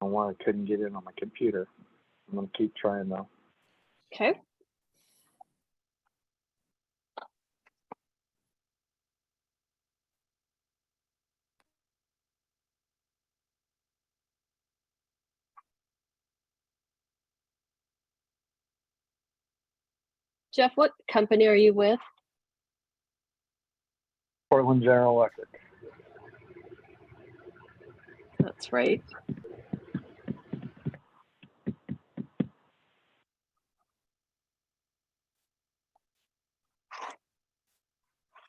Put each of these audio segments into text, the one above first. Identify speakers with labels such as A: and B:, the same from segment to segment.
A: why I couldn't get in on my computer. I'm going to keep trying though.
B: Okay. Jeff, what company are you with?
A: Portland General Electric.
B: That's right.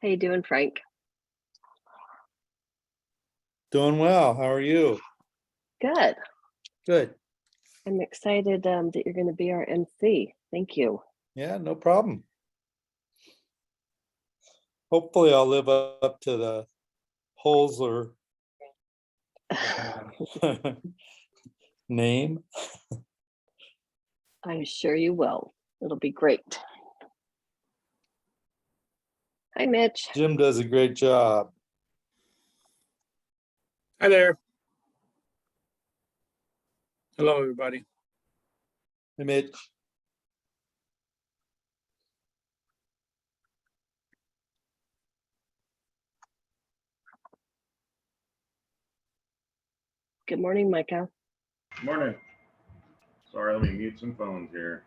B: How you doing, Frank?
C: Doing well. How are you?
B: Good.
C: Good.
B: I'm excited that you're going to be our MC. Thank you.
C: Yeah, no problem. Hopefully I'll live up to the Holzer name.
B: I'm sure you will. It'll be great. Hi, Mitch.
C: Jim does a great job.
D: Hi there. Hello, everybody.
C: Hey, Mitch.
B: Good morning, Micah.
E: Morning. Sorry, let me mute some phones here.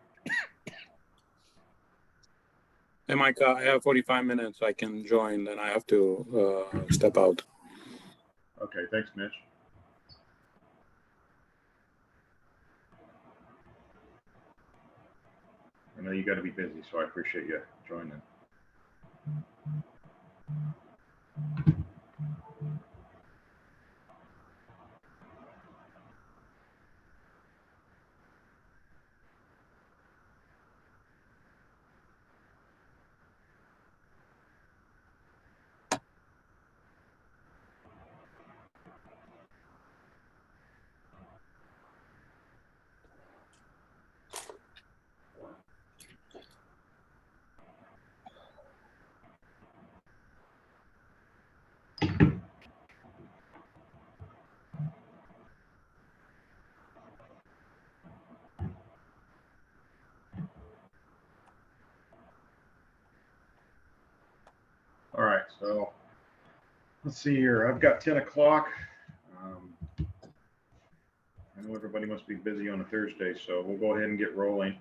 D: Hey, Micah, I have 45 minutes. I can join, then I have to step out.
E: Okay, thanks, Mitch. I know you got to be busy, so I appreciate you joining. All right, so let's see here. I've got 10 o'clock. I know everybody must be busy on a Thursday, so we'll go ahead and get rolling.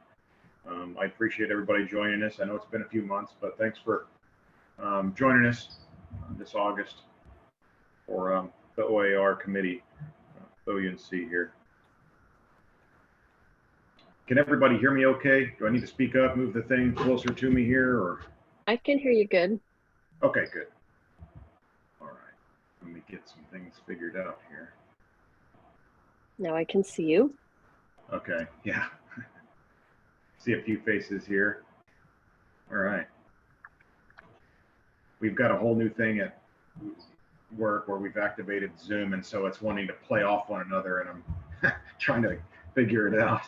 E: I appreciate everybody joining us. I know it's been a few months, but thanks for joining us this August for the OAR committee, OUNC here. Can everybody hear me okay? Do I need to speak up, move the thing closer to me here, or?
B: I can hear you good.
E: Okay, good. All right, let me get some things figured out here.
B: Now I can see you.
E: Okay, yeah. See a few faces here. All right. We've got a whole new thing at work where we've activated Zoom, and so it's wanting to play off one another, and I'm trying to figure it out.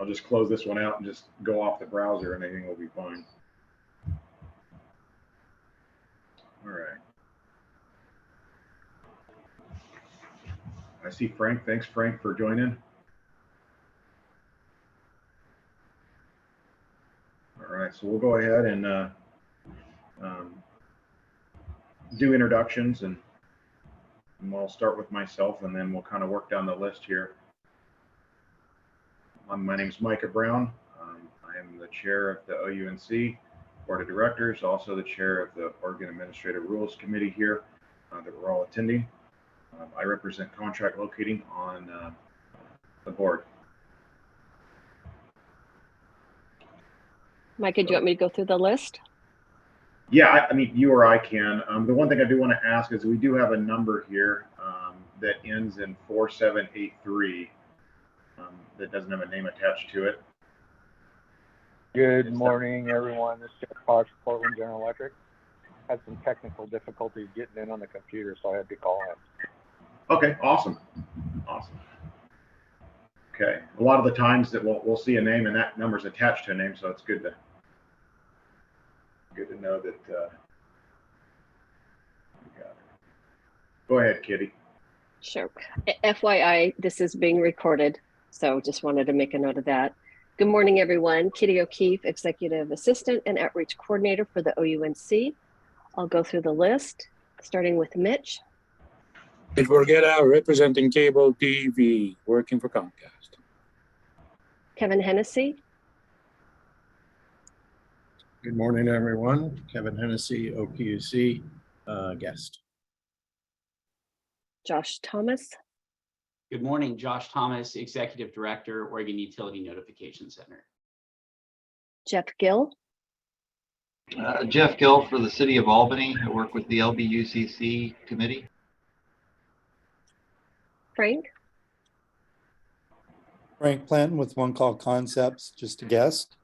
E: I'll just close this one out and just go off the browser and everything will be fine. All right. I see Frank. Thanks, Frank, for joining. All right, so we'll go ahead and do introductions, and I'll start with myself, and then we'll kind of work down the list here. My name is Micah Brown. I am the chair of the OUNC Board of Directors, also the chair of the Oregon Administrative Rules Committee here that we're all attending. I represent contract locating on the board.
B: Micah, do you want me to go through the list?
E: Yeah, I mean, you or I can. The one thing I do want to ask is we do have a number here that ends in 4783 that doesn't have a name attached to it.
A: Good morning, everyone. This is Jeff Fox, Portland General Electric. Had some technical difficulties getting in on the computer, so I had to call in.
E: Okay, awesome. Awesome. Okay, a lot of the times that we'll see a name and that number's attached to a name, so it's good to know that we got it. Go ahead, Kitty.
B: Sure. FYI, this is being recorded, so just wanted to make a note of that. Good morning, everyone. Kitty O'Keefe, Executive Assistant and Outreach Coordinator for the OUNC. I'll go through the list, starting with Mitch.
D: Forget representing cable TV, working for Comcast.
B: Kevin Hennessy.
F: Good morning, everyone. Kevin Hennessy, OPUC guest.
B: Josh Thomas.
G: Good morning, Josh Thomas, Executive Director, Oregon Utility Notification Center.
B: Jeff Gill.
H: Jeff Gill for the City of Albany. I work with the LBUCC committee.
B: Frank.
C: Frank Planton with One Call Concepts, just a guest.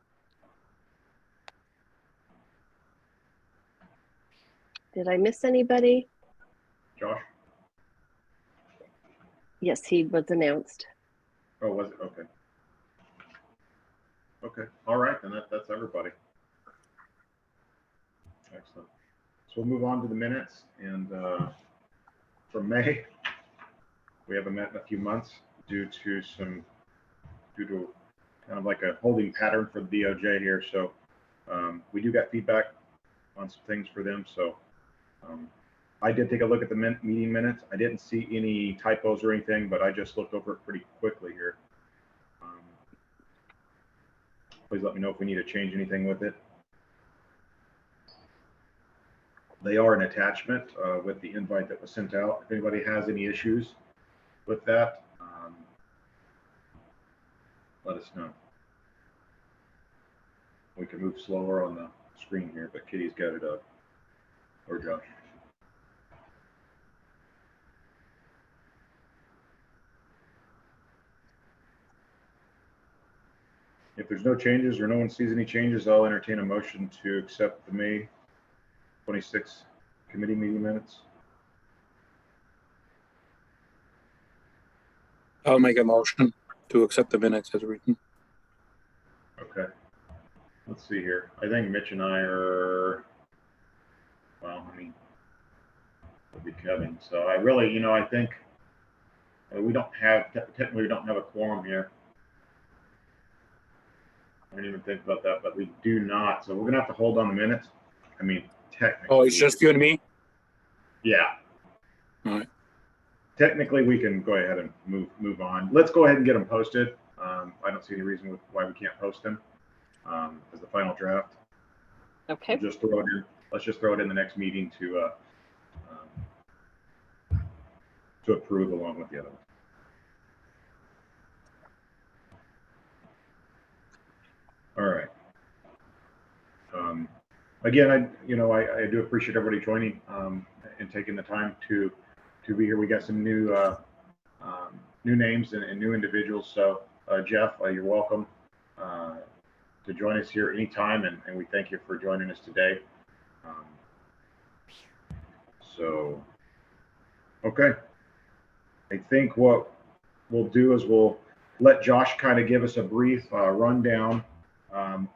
B: Did I miss anybody?
E: Josh?
B: Yes, he was announced.
E: Oh, was it? Okay. Okay. All right. Then that's everybody. Excellent. So we'll move on to the minutes. And from May, we haven't met in a few months due to kind of like a holding pattern for the DOJ here. So we do got feedback on some things for them. So I did take a look at the meeting minutes. I didn't see any typos or anything, but I just looked over it pretty quickly here. Please let me know if we need to change anything with it. They are an attachment with the invite that was sent out. If anybody has any issues with that, let us know. We can move slower on the screen here, but Kitty's got it up. Or Josh. If there's no changes or no one sees any changes, I'll entertain a motion to accept the May 26th committee meeting minutes.
D: I'll make a motion to accept the minutes as written.
E: Okay. Let's see here. I think Mitch and I are, well, I mean, it'll be Kevin. So I really, I think we technically we don't have a quorum here. I didn't even think about that, but we do not. So we're gonna have to hold on the minutes. I mean, technically.
D: Oh, it's just you and me?
E: Yeah.
D: All right.
E: Technically, we can go ahead and move on. Let's go ahead and get them posted. I don't see any reason why we can't post them as the final draft.
B: Okay.
E: Just throw it in. Let's just throw it in the next meeting to approve along with the other ones. All right. Again, I do appreciate everybody joining and taking the time to be here. We got some new names and new individuals. So Jeff, you're welcome to join us here anytime, and we thank you for joining us today. Okay. I think what we'll do is we'll let Josh kind of give us a brief rundown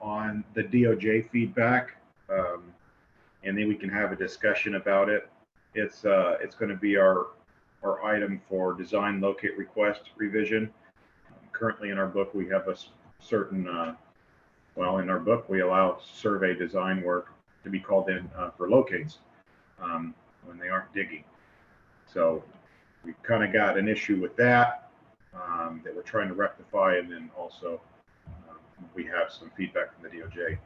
E: on the DOJ feedback, and then we can have a discussion about it. It's going to be our item for design locate request revision. Currently in our book, we have a certain, in our book, we allow survey design work to be called in for locates when they aren't digging. So we kind of got an issue with that that we're trying to rectify, and then also we have some feedback from the DOJ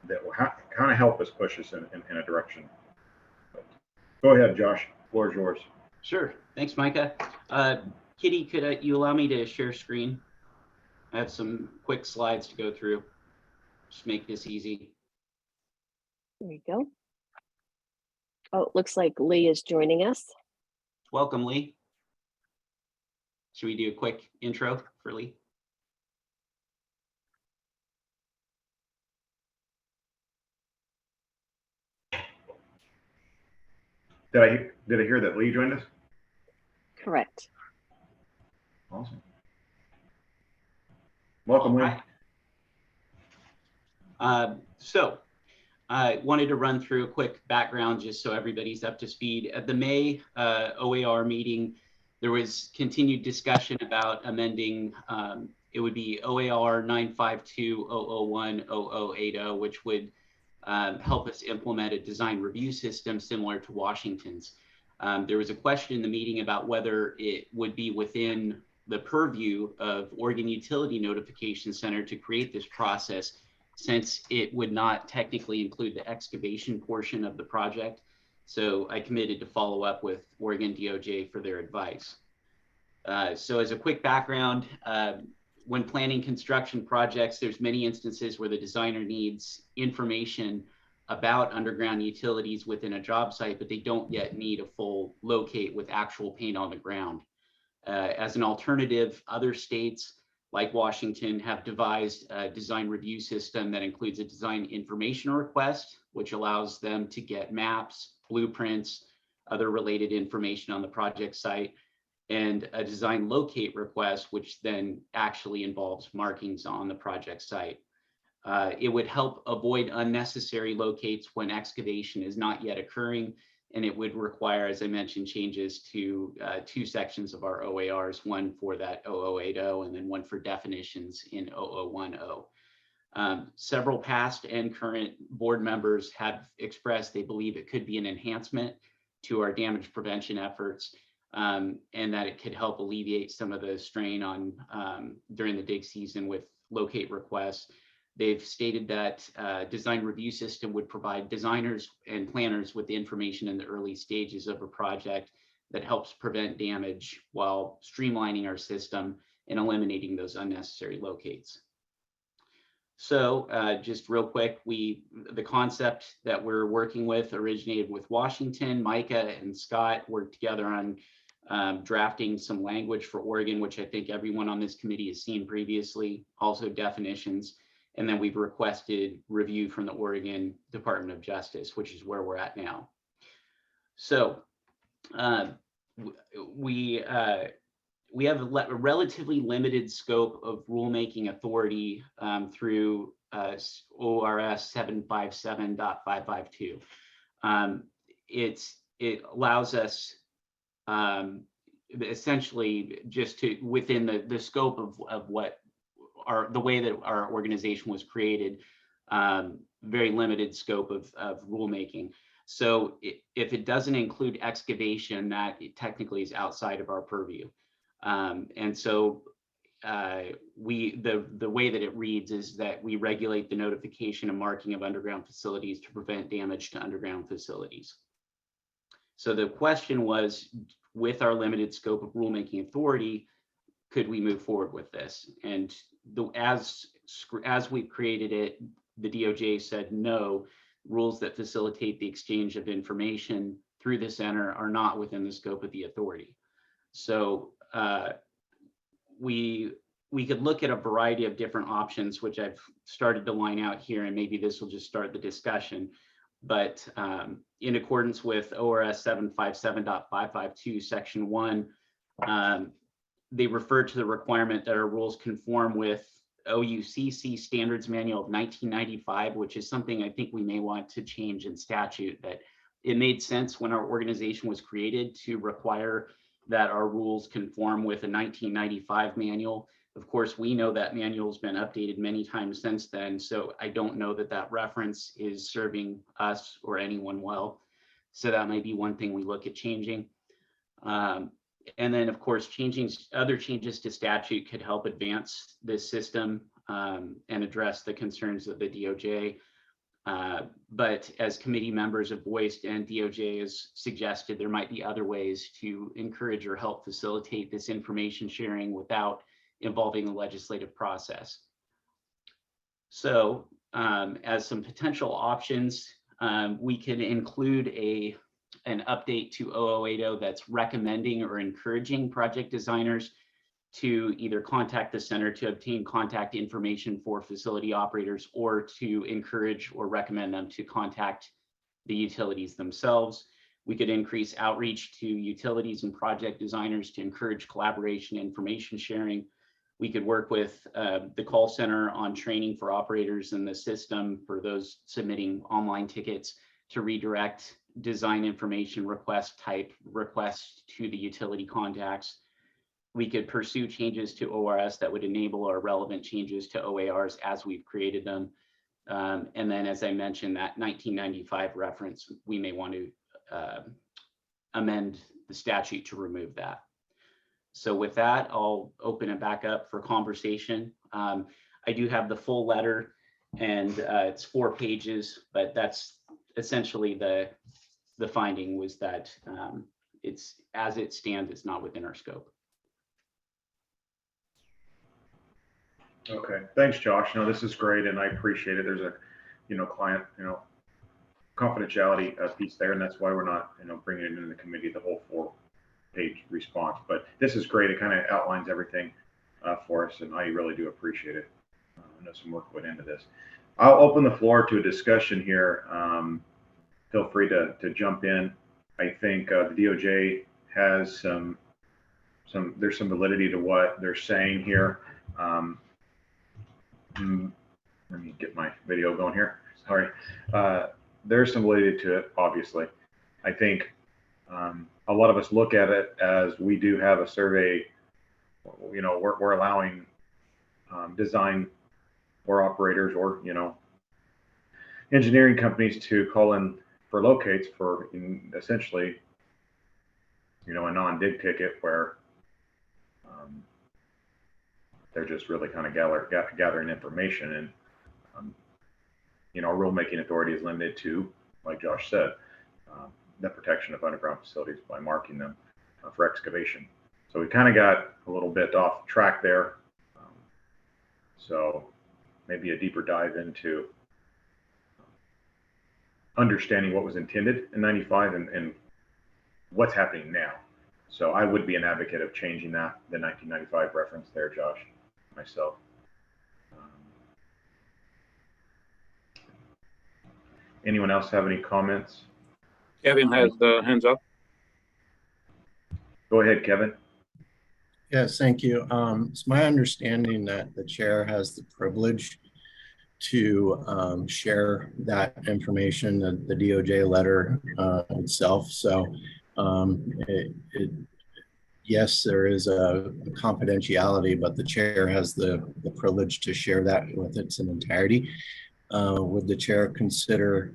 E: that will kind of help us push us in a direction. But go ahead, Josh. The floor is yours.
G: Sure. Thanks, Micah. Kitty, could you allow me to share screen? I have some quick slides to go through. Just make this easy.
B: There we go. Oh, it looks like Lee is joining us.
G: Welcome, Lee. Should we do a quick intro for Lee?
E: Did I hear that Lee joined us?
B: Correct.
E: Awesome. Welcome, Lee.
G: So I wanted to run through a quick background just so everybody's up to speed. At the May OAR meeting, there was continued discussion about amending, it would be OAR 952-001-0080, which would help us implement a design review system similar to Washington's. There was a question in the meeting about whether it would be within the purview of Oregon Utility Notification Center to create this process, since it would not technically include the excavation portion of the project. So I committed to follow up with Oregon DOJ for their advice. So as a quick background, when planning construction projects, there's many instances where the designer needs information about underground utilities within a job site, but they don't yet need a full locate with actual paint on the ground. As an alternative, other states like Washington have devised a design review system that includes a design information request, which allows them to get maps, blueprints, other related information on the project site, and a design locate request, which then actually involves markings on the project site. It would help avoid unnecessary locates when excavation is not yet occurring, and it would require, as I mentioned, changes to 2 sections of our OARs, one for that 0080 and then one for definitions in 0010. Several past and current board members have expressed they believe it could be an enhancement to our damage prevention efforts, and that it could help alleviate some of the strain on during the dig season with locate requests. They've stated that design review system would provide designers and planners with the information in the early stages of a project that helps prevent damage while streamlining our system and eliminating those unnecessary locates. So just real quick, the concept that we're working with originated with Washington. Micah and Scott worked together on drafting some language for Oregon, which I think everyone on this committee has seen previously, also definitions. And then we've requested review from the Oregon Department of Justice, which is where we're at now. So we have a relatively limited scope of rulemaking authority through ORS 757.552. It allows us essentially just to within the scope of what the way that our organization was created, very limited scope of rulemaking. So if it doesn't include excavation, that it technically is outside of our purview. And so the way that it reads is that we regulate the notification and marking of underground facilities to prevent damage to underground facilities. So the question was, with our limited scope of rulemaking authority, could we move forward with this? And as we've created it, the DOJ said no, rules that facilitate the exchange of information through the center are not within the scope of the authority. So we could look at a variety of different options, which I've started to line out here, and maybe this will just start the discussion. But in accordance with ORS 757.552, Section 1, they refer to the requirement that our rules conform with OUCC Standards Manual of 1995, which is something I think we may want to change in statute. That it made sense when our organization was created to require that our rules conform with a 1995 manual. Of course, we know that manual has been updated many times since then, so I don't know that that reference is serving us or anyone well. So that might be one thing we look at changing. And then, of course, other changes to statute could help advance this system and address the concerns of the DOJ. But as committee members have voiced and DOJ has suggested, there might be other ways to encourage or help facilitate this information sharing without involving the legislative process. So as some potential options, we can include an update to 0080 that's recommending or encouraging project designers to either contact the center to obtain contact information for facility operators, or to encourage or recommend them to contact the utilities themselves. We could increase outreach to utilities and project designers to encourage collaboration and information sharing. We could work with the call center on training for operators in the system for those submitting online tickets to redirect design information request type requests to the utility contacts. We could pursue changes to ORS that would enable our relevant changes to OARs as we've created them. And then, as I mentioned, that 1995 reference, we may want to amend the statute to remove that. So with that, I'll open it back up for conversation. I do have the full letter, and it's 4 pages, but that's essentially the finding was that it's as it stands, it's not within our scope.
E: Okay, thanks, Josh. No, this is great, and I appreciate it. There's a, client, confidentiality piece there, and that's why we're not, bringing it into the committee, the whole 4-page response. But this is great. It kind of outlines everything for us, and I really do appreciate it. I know some work went into this. I'll open the floor to a discussion here. Feel free to jump in. I think the DOJ has there's some validity to what they're saying here. Let me get my video going here. Sorry. There's some validity to it, obviously. I think a lot of us look at it as we do have a survey, we're allowing design or operators or, engineering companies to call in for locates for essentially, a non-dig ticket where they're just really kind of gathering information. And, our rulemaking authority is limited to, like Josh said, the protection of underground facilities by marking them for excavation. So we kind of got a little bit off track there. So maybe a deeper dive into understanding what was intended in 95 and what's happening now. So I would be an advocate of changing the 1995 reference there, Josh, myself. Anyone else have any comments?
D: Kevin has the hands up.
E: Go ahead, Kevin.
F: Yes, thank you. It's my understanding that the chair has the privilege to share that information, the DOJ letter itself. So yes, there is a confidentiality, but the chair has the privilege to share that with its entirety. Would the chair consider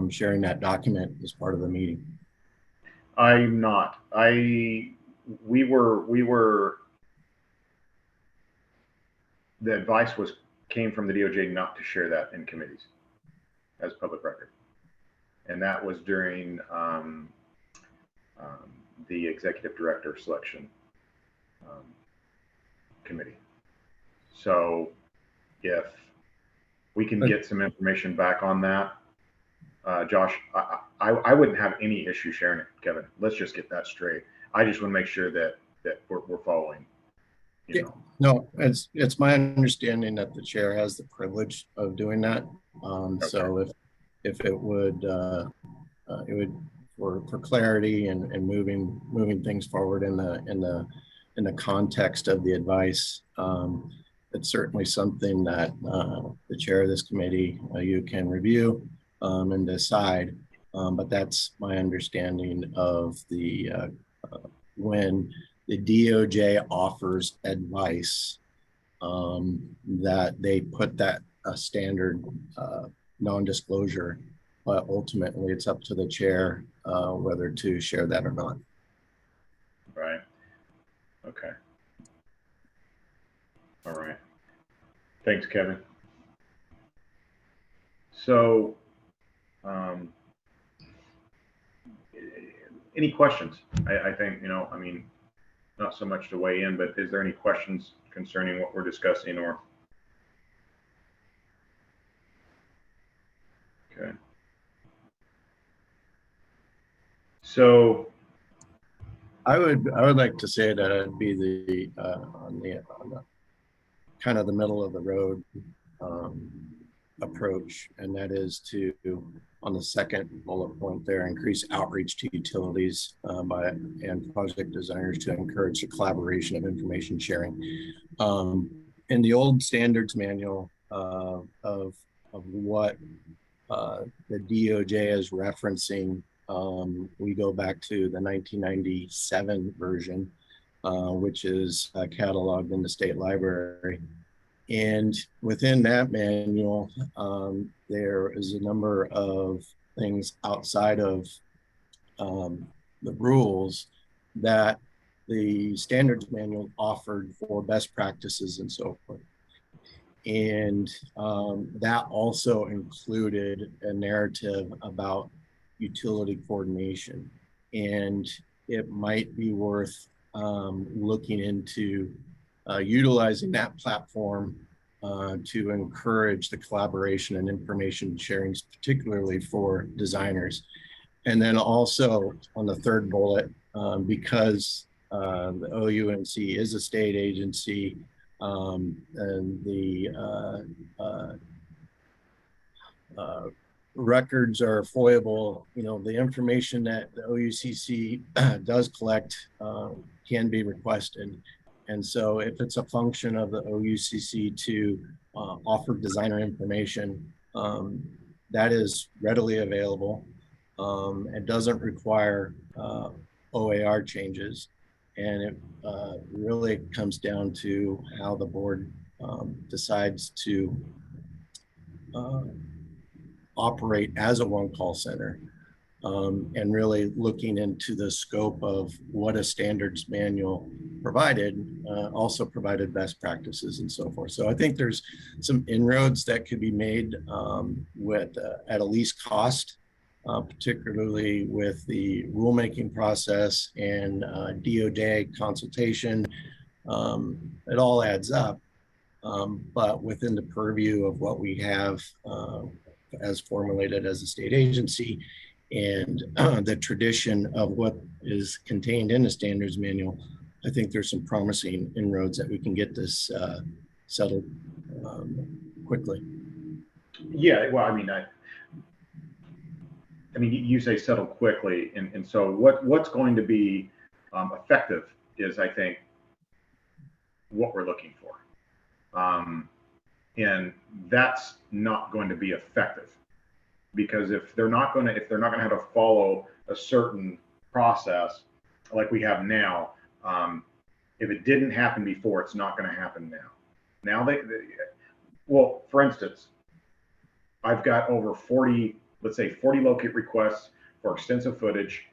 F: sharing that document as part of the meeting?
E: I'm not. We were. The advice came from the DOJ not to share that in committees as public record, and that was during the executive director selection committee. So if we can get some information back on that, Josh, I wouldn't have any issue sharing it, Kevin. Let's just get that straight. I just want to make sure that we're following.
F: No, it's my understanding that the chair has the privilege of doing that. Okay. So if it would for clarity and moving things forward in the context of the advice, it's certainly something that the chair of this committee you can review and decide. But that's my understanding of the when the DOJ offers advice, that they put that standard non-disclosure, but ultimately it's up to the chair whether to share that or not.
E: Right. Okay. All right. Thanks, Kevin. So, any questions? I think, not so much to weigh in, but is there any questions concerning what we're discussing or? Okay. So
F: I would like to say that it'd be on the kind of the middle of the road approach, and that is to, on the second bullet point there, increase outreach to utilities and project designers to encourage the collaboration of information sharing. In the old standards manual of what the DOJ is referencing, we go back to the 1997 version, which is cataloged in the state library. And within that manual, there is a number of things outside of the rules that the standards manual offered for best practices and so forth. And that also included a narrative about utility coordination. And it might be worth looking into utilizing that platform to encourage the collaboration and information sharing, particularly for designers. And then also on the third bullet, because the OUNC is a state agency, and the records are FOIable, the information that the OUCC does collect can be requested. And so if it's a function of the OUCC to offer designer information, that is readily available. It doesn't require OAR changes. And it really comes down to how the board decides to operate as a one call center, and really looking into the scope of what a standards manual provided, also provided best practices and so forth. So I think there's some inroads that could be made with at a least cost, particularly with the rulemaking process and DOJ consultation. It all adds up, but within the purview of what we have as formulated as a state agency and the tradition of what is contained in the standards manual, I think there's some promising inroads that we can get this settled quickly.
E: Yeah, well, I mean, you say settle quickly, and so what's going to be effective is, I think, what we're looking for, and that's not going to be effective because if they're not going to have to follow a certain process like we have now, if it didn't happen before, it's not going to happen now. Now well, for instance, I've got over 40. Let's say 40 locate requests for extensive footage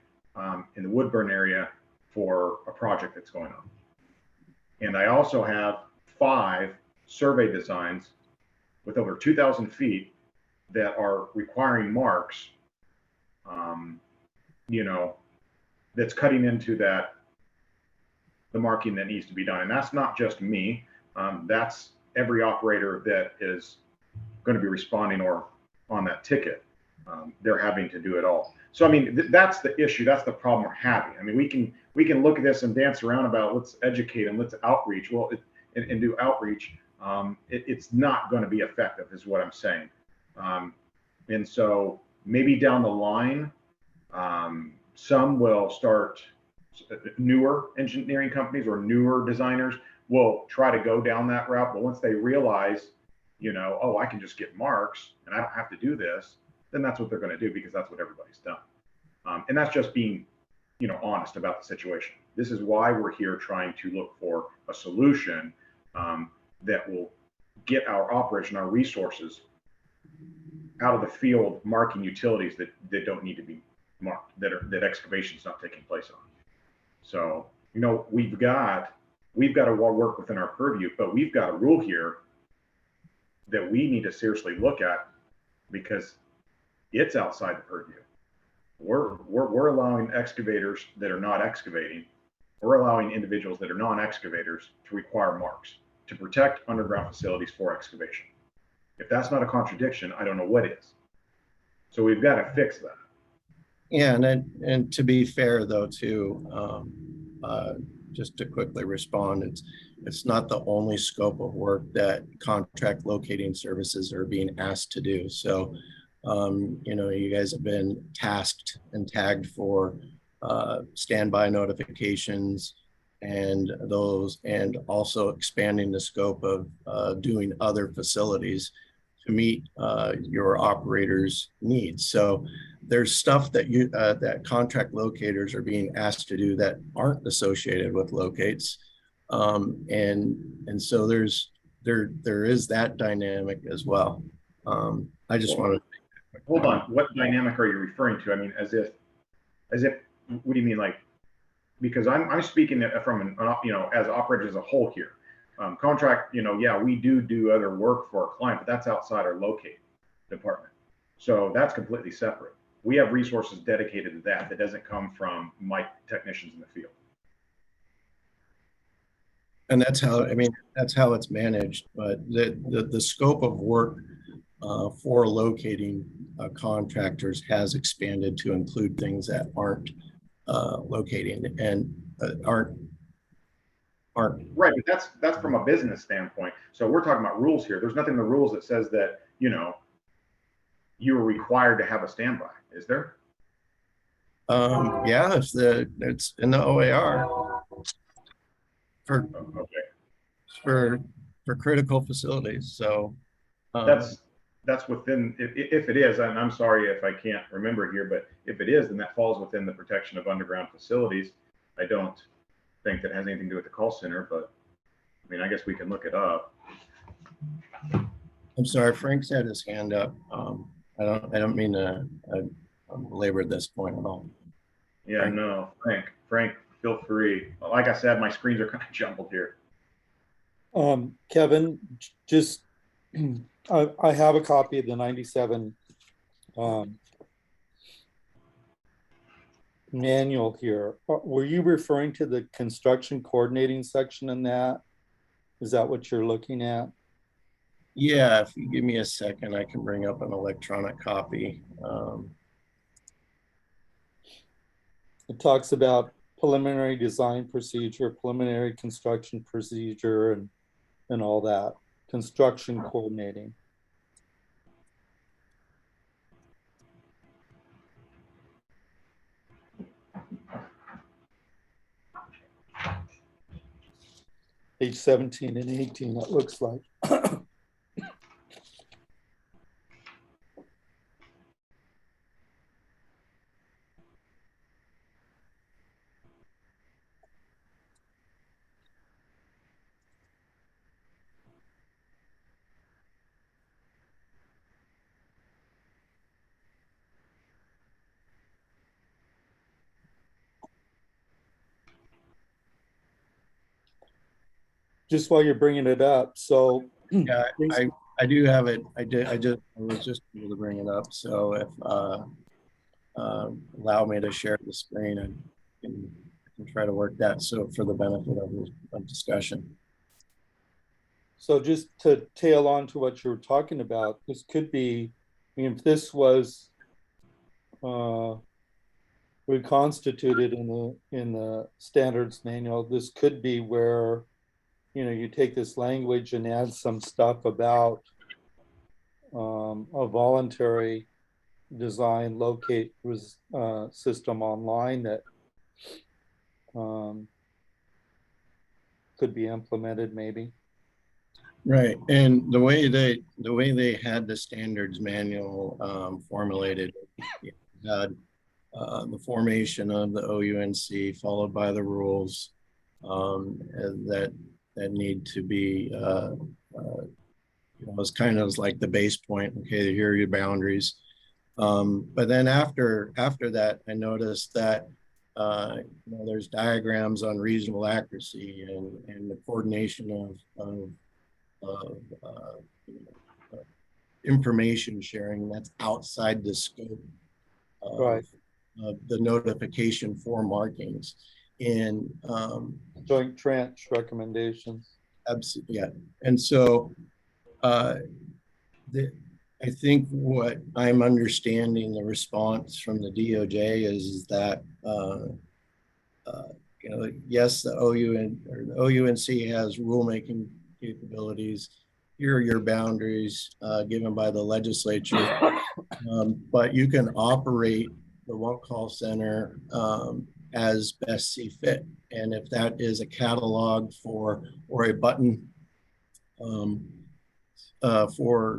E: in the Woodburn area for a project that's going on. And I also have 5 survey designs with over 2,000 feet that are requiring marks, that's cutting into the marking that needs to be done. And that's not just me, that's every operator that is going to be responding or on that ticket. They're having to do it all. So I mean, that's the issue. That's the problem we're having. I mean, we can look at this and dance around about let's educate and let's outreach. Well, and do outreach. It's not going to be effective, is what I'm saying. And so maybe down the line, some will start. Newer engineering companies or newer designers will try to go down that route. But once they realize, oh, I can just get marks and I don't have to do this, then that's what they're going to do because that's what everybody's done. And that's just being, honest about the situation. This is why we're here trying to look for a solution that will get our operation, our resources out of the field marking utilities that don't need to be marked, that excavation is not taking place on. So, we've got to work within our purview, but we've got a rule here that we need to seriously look at because it's outside the purview. We're allowing excavators that are not excavating. We're allowing individuals that are non-excavators to require marks to protect underground facilities for excavation. If that's not a contradiction, I don't know what is. So we've got to fix that.
F: Yeah, and to be fair though, too, just to quickly respond, it's not the only scope of work that contract locating services are being asked to do. So, you know, you guys have been tasked and tagged for standby notifications and those, and also expanding the scope of doing other facilities to meet your operators' needs. So there's stuff that that contract locators are being asked to do that aren't associated with locates, and so there is that dynamic as well. I just want to
E: hold on. What dynamic are you referring to? I mean, as if, what do you mean, like? Because I'm speaking from an, you know, as operators as a whole here. Contract, you know, yeah, we do other work for our client, but that's outside our locate department. So that's completely separate. We have resources dedicated to that. That doesn't come from my technicians in the field.
F: And that's how, I mean, that's how it's managed. But the scope of work for locating contractors has expanded to include things that aren't locating and aren't
E: right. But that's from a business standpoint. So we're talking about rules here. There's nothing in the rules that says that, you know, you are required to have a standby, is there?
F: Yeah, it's in the OAR for critical facilities. So
E: that's within, if it is, and I'm sorry if I can't remember here, but if it is, then that falls within the protection of underground facilities. I don't think that has anything to do with the call center, but I mean, I guess we can look it up.
F: I'm sorry, Frank's had his hand up. I don't mean to belabor this point at all.
E: Yeah, Frank? No, Frank, feel free. Like I said, my screens are kind of jumbled here.
C: Kevin, just I have a copy of the 97 manual here. Were you referring to the construction coordinating section in that? Is that what you're looking at?
F: Yeah, if you give me a second, I can bring up an electronic copy.
C: It talks about preliminary design procedure, preliminary construction procedure, and all that. Construction coordinating. Page 17 and 18, it looks like. Just while you're bringing it up, so
F: yeah, I do have it. I was just able to bring it up. So if allow me to share the screen and can try to work that so for the benefit of discussion.
C: So just to tail on to what you were talking about, this could be, I mean, if this was reconstituted in the standards manual, this could be where, you know, you take this language and add some stuff about a voluntary design locate system online that could be implemented maybe.
F: Right, and the way they had the standards manual formulated, had the formation of the OUNC followed by the rules that need to be you know, it's kind of like the base point. Okay, here are your boundaries. But then after that, I noticed that you know, there's diagrams on reasonable accuracy and the coordination of information sharing that's outside the scope of the notification for markings. And
C: joint trench recommendations.
F: Absolutely, yeah. And so I think what I'm understanding the response from the DOJ is that you know, yes, the OUNC has rulemaking capabilities. Here are your boundaries given by the legislature, but you can operate the one call center as best see fit. And if that is a catalog for or a button for,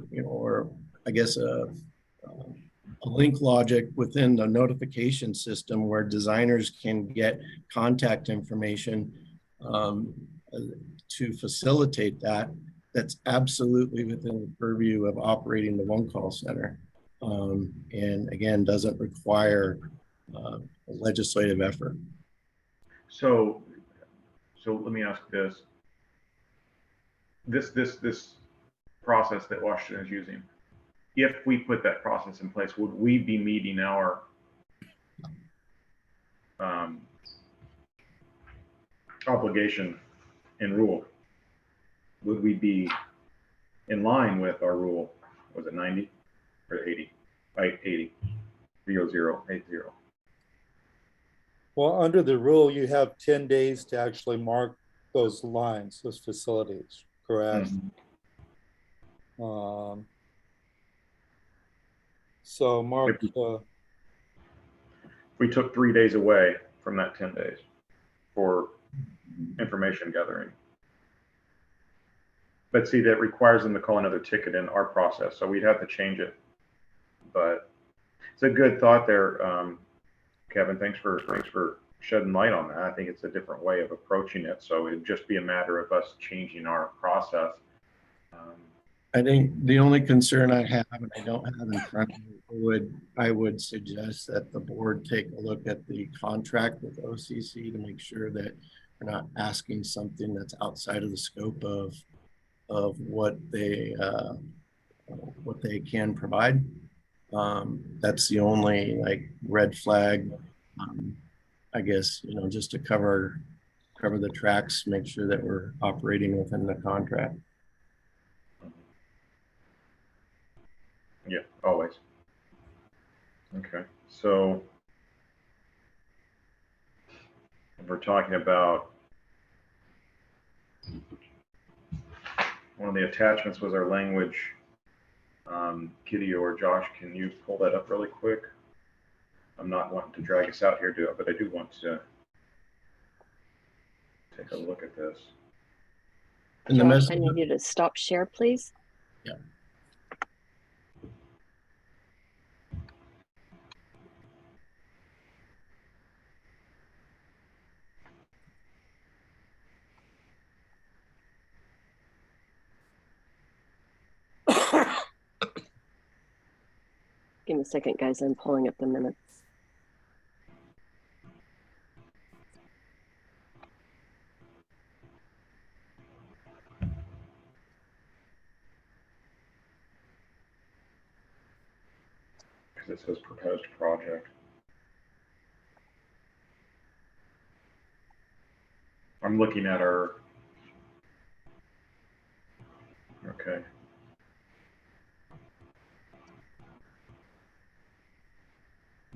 F: you know, or I guess a link logic within the notification system where designers can get contact information to facilitate that, that's absolutely within the purview of operating the one call center. And again, doesn't require a legislative effort.
E: So let me ask this. This process that Washington is using, if we put that process in place, would we be meeting our obligation in rule? Would we be in line with our rule? Was it 90 or 80? Right, 80, 0080.
C: Well, under the rule, you have 10 days to actually mark those lines, those facilities, correct?
E: Mm-hmm.
C: So Mark,
E: we took 3 days away from that 10 days for information gathering. But see, that requires them to call another ticket in our process, so we'd have to change it. But it's a good thought there, Kevin. Thanks for shedding light on that. I think it's a different way of approaching it. So it'd just be a matter of us changing our process.
F: I think the only concern I have, and I don't have in front of me, I would suggest that the board take a look at the contract with OCC to make sure that we're not asking something that's outside of the scope of what they can provide. That's the only like red flag, I guess, you know, just to cover the tracks, make sure that we're operating within the contract.
E: Yeah, always. Okay, so we're talking about one of the attachments was our language. Kitty or Josh, can you pull that up really quick? I'm not wanting to drag us out here, but I do want to take a look at this.
F: And
B: Josh, I need you to stop share, please.
F: Yeah.
B: Give me a second, guys. I'm pulling up the minutes.
E: Because it says proposed project. I'm looking at our, okay.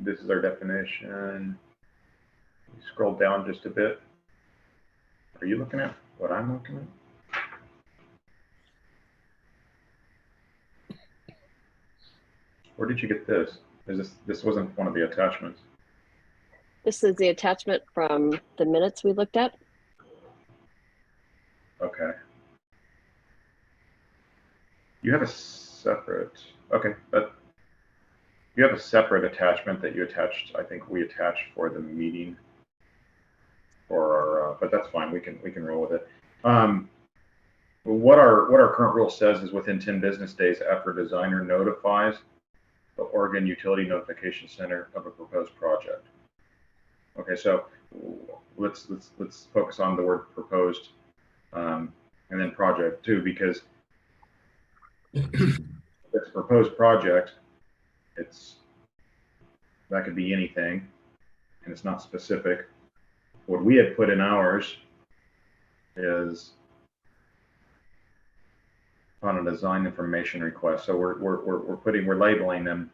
E: This is our definition. You scroll down just a bit. Are you looking at what I'm looking at? Where did you get this? This wasn't one of the attachments.
B: This is the attachment from the minutes we looked at.
E: Okay. You have a separate, okay, but you have a separate attachment that you attached. I think we attached for the meeting, or but that's fine. We can roll with it. What our current rule says is within 10 business days after a designer notifies the Oregon Utility Notification Center of a proposed project. Okay, so let's focus on the word proposed, and then project too, because if it's a proposed project, that could be anything, and it's not specific. What we had put in ours is on a design information request. So we're labeling them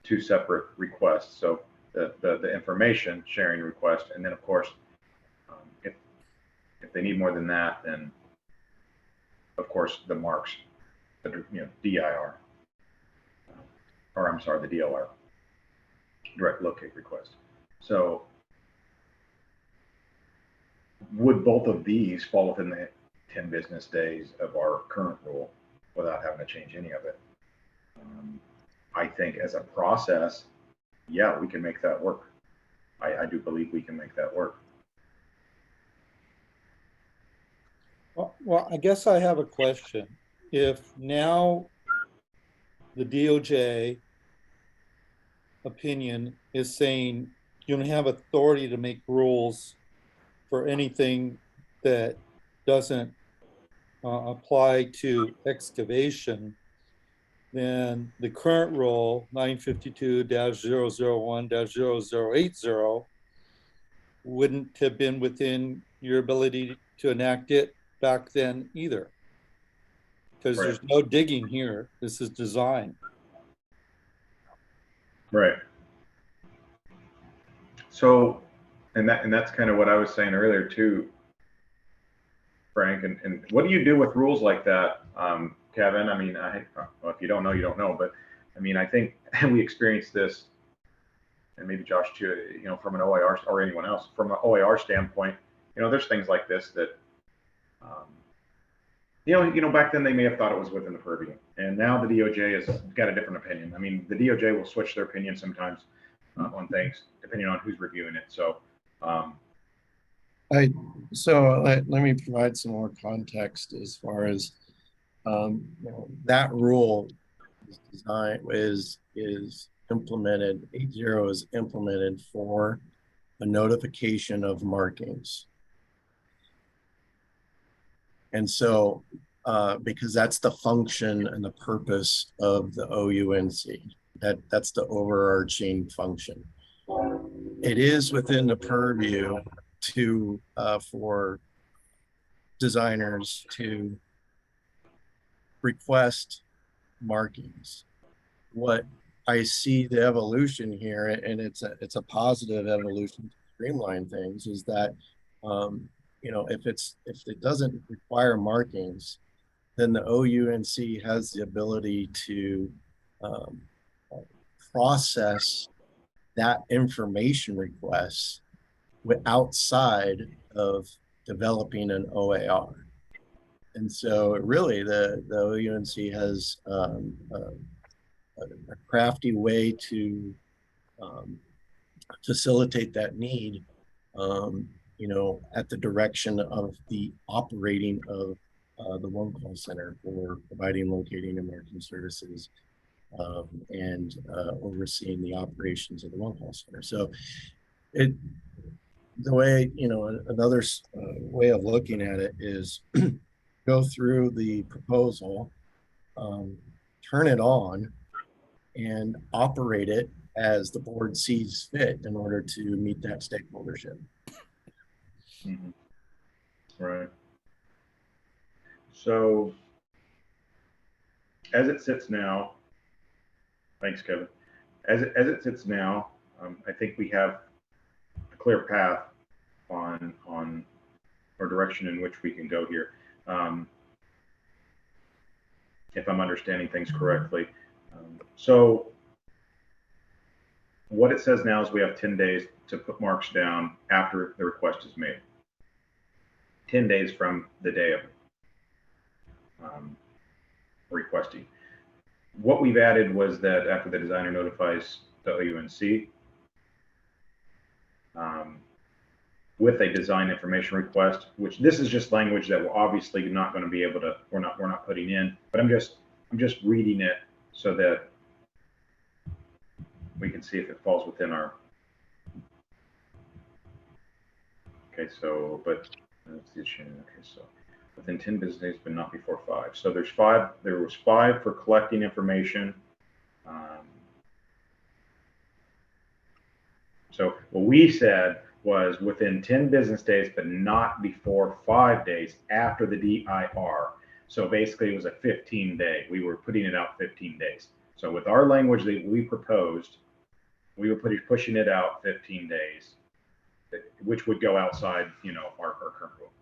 E: two separate requests. So the information sharing request, and then of course If they need more than that, then of course the marks, the DIR, or I'm sorry, the DLR, direct locate request. So would both of these fall within the 10 business days of our current rule without having to change any of it? I think as a process, yeah, we can make that work. I do believe we can make that work.
C: Well, I guess I have a question. If now the DOJ opinion is saying you don't have authority to make rules for anything that doesn't apply to excavation, then the current rule 952-001-0080 wouldn't have been within your ability to enact it back then either. Because there's no digging here. This is design.
E: Right. So, and that's kind of what I was saying earlier too, Frank. And what do you do with rules like that, Kevin? I mean, well, if you don't know, you don't know. But I mean, I think we experienced this, and maybe Josh too. From an OAR or anyone else, from an OAR standpoint, there's things like this that, back then they may have thought it was within the purview, and now the DOJ has got a different opinion. I mean, the DOJ will switch their opinion sometimes on things depending on who's reviewing it. So,
F: let me provide some more context as far as that rule is implemented. 80 is implemented for a notification of markings. And so, because that's the function and the purpose of the OUNC, that's the overarching function. It is within the purview for designers to request markings. What I see the evolution here, and it's a positive evolution to streamline things, is that if it doesn't require markings, then the OUNC has the ability to process that information request outside of developing an OAR. And so really the OUNC has a crafty way to facilitate that need, at the direction of the operating of the One Call Center for providing locating and marking services, and overseeing the operations of the One Call Center. So the way, another way of looking at it is go through the proposal, turn it on, and operate it as the board sees fit in order to meet that stakeholdership.
E: Mm-hmm. Right. So as it sits now, thanks, Kevin. As it sits now, I think we have a clear path on our direction in which we can go here. If I'm understanding things correctly. So what it says now is we have 10 days to put marks down after the request is made. 10 days from the day of requesting. What we've added was that after the designer notifies the OUNC with a design information request, which this is just language that we're obviously not going to be able to, we're not putting in, but I'm just reading it so that we can see if it falls within our, okay, so, but that's the issue. Okay, so within 10 business days, but not before 5. So there was 5 for collecting information. So what we said was within 10 business days, but not before 5 days after the DIR. So basically it was a 15-day. We were putting it out 15 days. So with our language that we proposed, we were pushing it out 15 days, which would go outside, our current rule.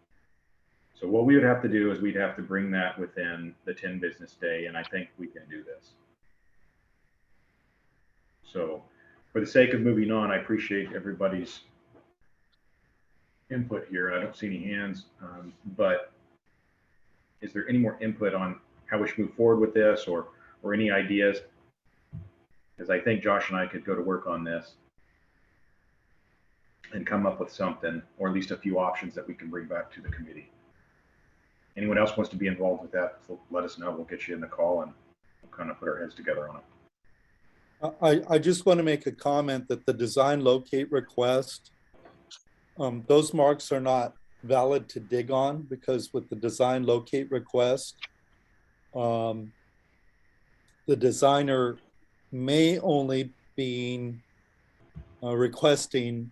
E: So what we would have to do is we'd have to bring that within the 10 business day, and I think we can do this. So for the sake of moving on, I appreciate everybody's input here. I don't see any hands, but is there any more input on how we should move forward with this, or any ideas? Because I think Josh and I could go to work on this and come up with something, or at least a few options that we can bring back to the committee. Anyone else wants to be involved with that, let us know. We'll get you in the call and we'll kind of put our heads together on it.
C: I just want to make a comment that the design locate request, those marks are not valid to dig on, because with the design locate request, the designer may only be requesting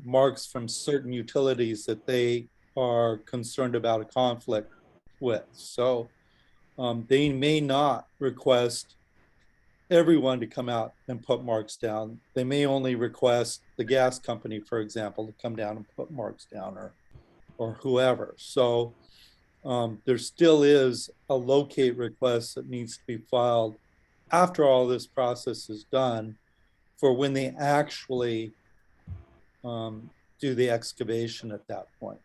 C: marks from certain utilities that they are concerned about a conflict with. So they may not request everyone to come out and put marks down. They may only request the gas company, for example, to come down and put marks down, or whoever. So there still is a locate request that needs to be filed after all this process is done for when they actually do the excavation at that point.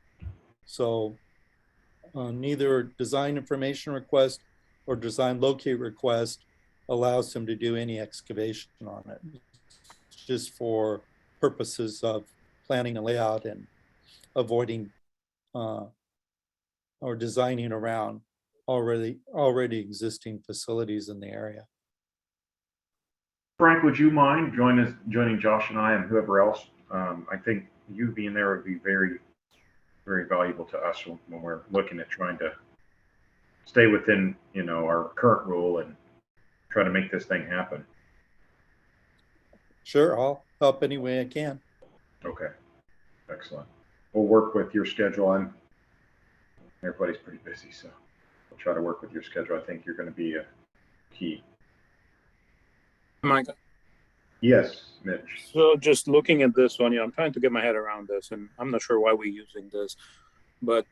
C: So neither design information request or design locate request allows them to do any excavation on it. It's just for purposes of planning a layout and avoiding or designing around already existing facilities in the area.
E: Frank, would you mind joining Josh and I and whoever else? I think you being there would be very, very valuable to us when we're looking at trying to stay within, our current rule and try to make this thing happen.
C: Sure, I'll help any way I can.
E: Okay, excellent. We'll work with your schedule. Everybody's pretty busy, so we'll try to work with your schedule. I think you're going to be a key.
D: Mike.
E: Yes, Mitch.
D: So just looking at this one, I'm trying to get my head around this, and I'm not sure why we're using this, but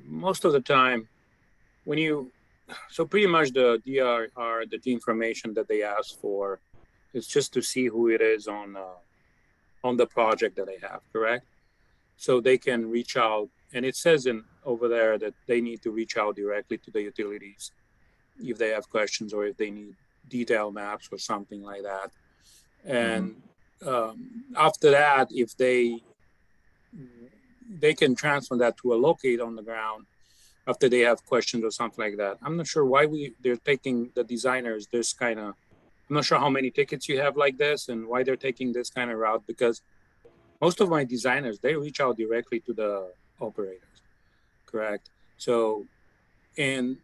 D: most of the time so pretty much the DRR, the information that they ask for is just to see who it is on the project that they have, correct? So they can reach out, and it says over there that they need to reach out directly to the utilities if they have questions or if they need detailed maps or something like that. And after that, if they can transfer that to a locate on the ground after they have questions or something like that. I'm not sure why they're taking the designers this kind of, I'm not sure how many tickets you have like this and why they're taking this kind of route, because most of my designers, they reach out directly to the operators, correct? So, and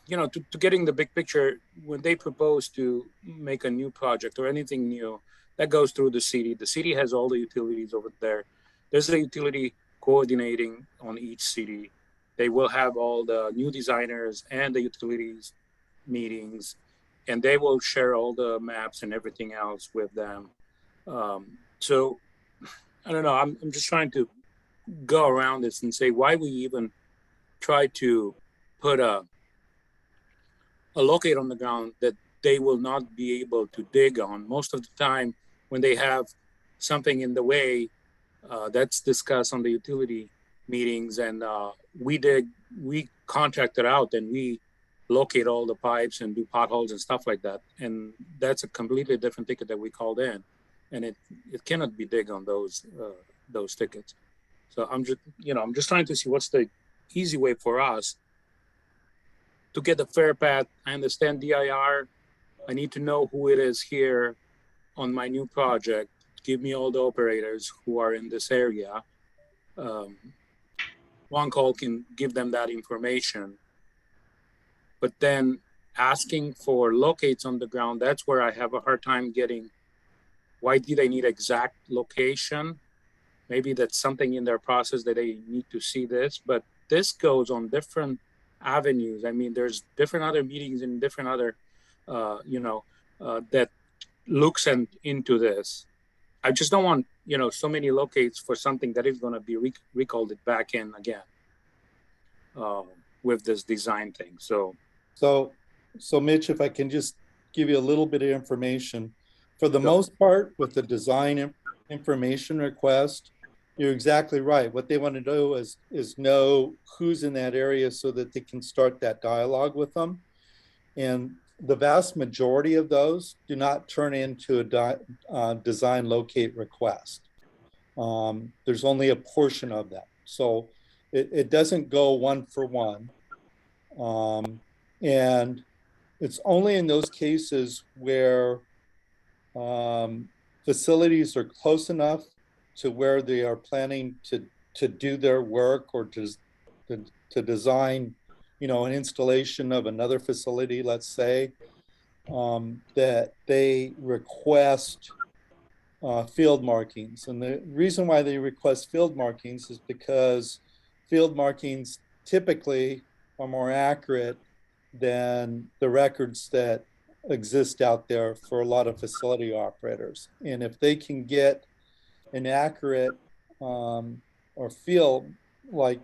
D: to getting the big picture, when they propose to make a new project or anything new, that goes through the city. The city has all the utilities over there. There's a utility coordinating on each city. They will have all the new designers and the utilities meetings, and they will share all the maps and everything else with them. So I don't know, I'm just trying to go around this and say why we even try to put a locate on the ground that they will not be able to dig on. Most of the time when they have something in the way, that's discussed on the utility meetings, and we contract it out and we locate all the pipes and do potholes and stuff like that. And that's a completely different ticket that we called in, and it cannot be dig on those tickets. So I'm just trying to see what's the easy way for us to get a fair path. I understand DIR. I need to know who it is here on my new project. Give me all the operators who are in this area. One call can give them that information. But then asking for locates on the ground, that's where I have a hard time getting. Why do they need exact location? Maybe that's something in their process that they need to see this, but this goes on different avenues. I mean, there's different other meetings and different other, that looks into this. I just don't want, so many locates for something that is going to be recalled it back in again. with this design thing. So
C: Mitch, if I can just give you a little bit of information. For the most part, with the design information request, you're exactly right. What they want to do is know who's in that area so that they can start that dialogue with them. And the vast majority of those do not turn into a design locate request. There's only a portion of that. So it doesn't go one for one. And it's only in those cases where facilities are close enough to where they are planning to do their work or to design, an installation of another facility, let's say, that they request field markings. And the reason why they request field markings is because field markings typically are more accurate than the records that exist out there for a lot of facility operators. And if they can get an accurate or feel like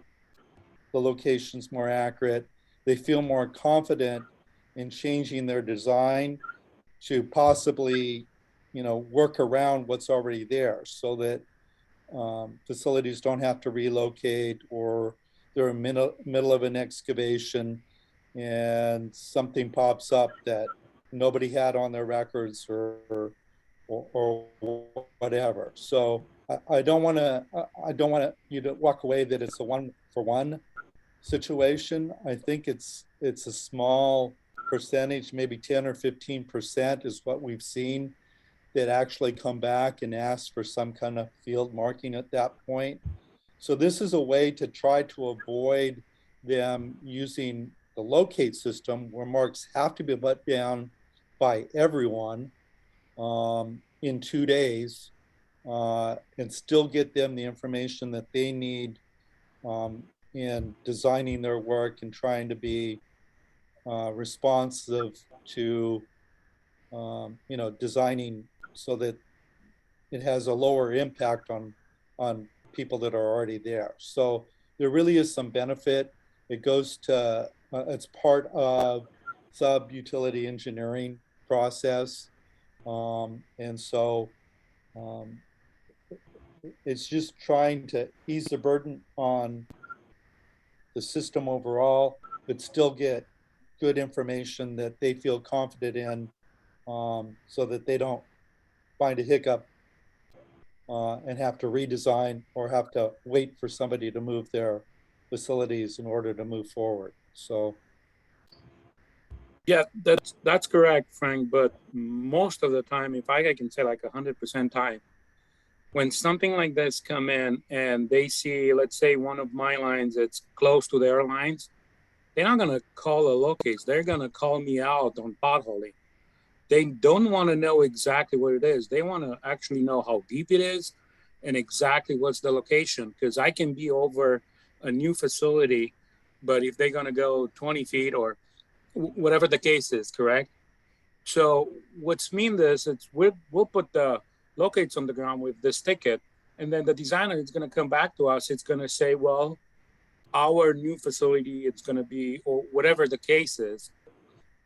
C: the location's more accurate, they feel more confident in changing their design to possibly, work around what's already there so that facilities don't have to relocate, or they're in middle of an excavation and something pops up that nobody had on their records or whatever. So I don't want you to walk away that it's a one for one situation. I think it's a small percentage, maybe 10 or 15% is what we've seen that actually come back and ask for some kind of field marking at that point. So this is a way to try to avoid them using the locate system where marks have to be put down by everyone in 2 days and still get them the information that they need in designing their work and trying to be responsive to, designing so that it has a lower impact on people that are already there. So there really is some benefit. It goes to, it's part of sub-utility engineering process. And so it's just trying to ease the burden on the system overall, but still get good information that they feel confident in so that they don't find a hiccup and have to redesign or have to wait for somebody to move their facilities in order to move forward. So
D: yeah, that's correct, Frank. But most of the time, if I can say like 100% time, when something like this come in and they see, let's say one of my lines that's close to their lines, they're not gonna call a locates. They're gonna call me out on potholing. They don't want to know exactly what it is. They want to actually know how deep it is and exactly what's the location. Because I can be over a new facility, but if they're going to go 20 feet or whatever the case is, correct? So what's mean this, it's we'll put the locates on the ground with this ticket, and then the designer is going to come back to us. It's going to say, well, our new facility, it's going to be, or whatever the case is,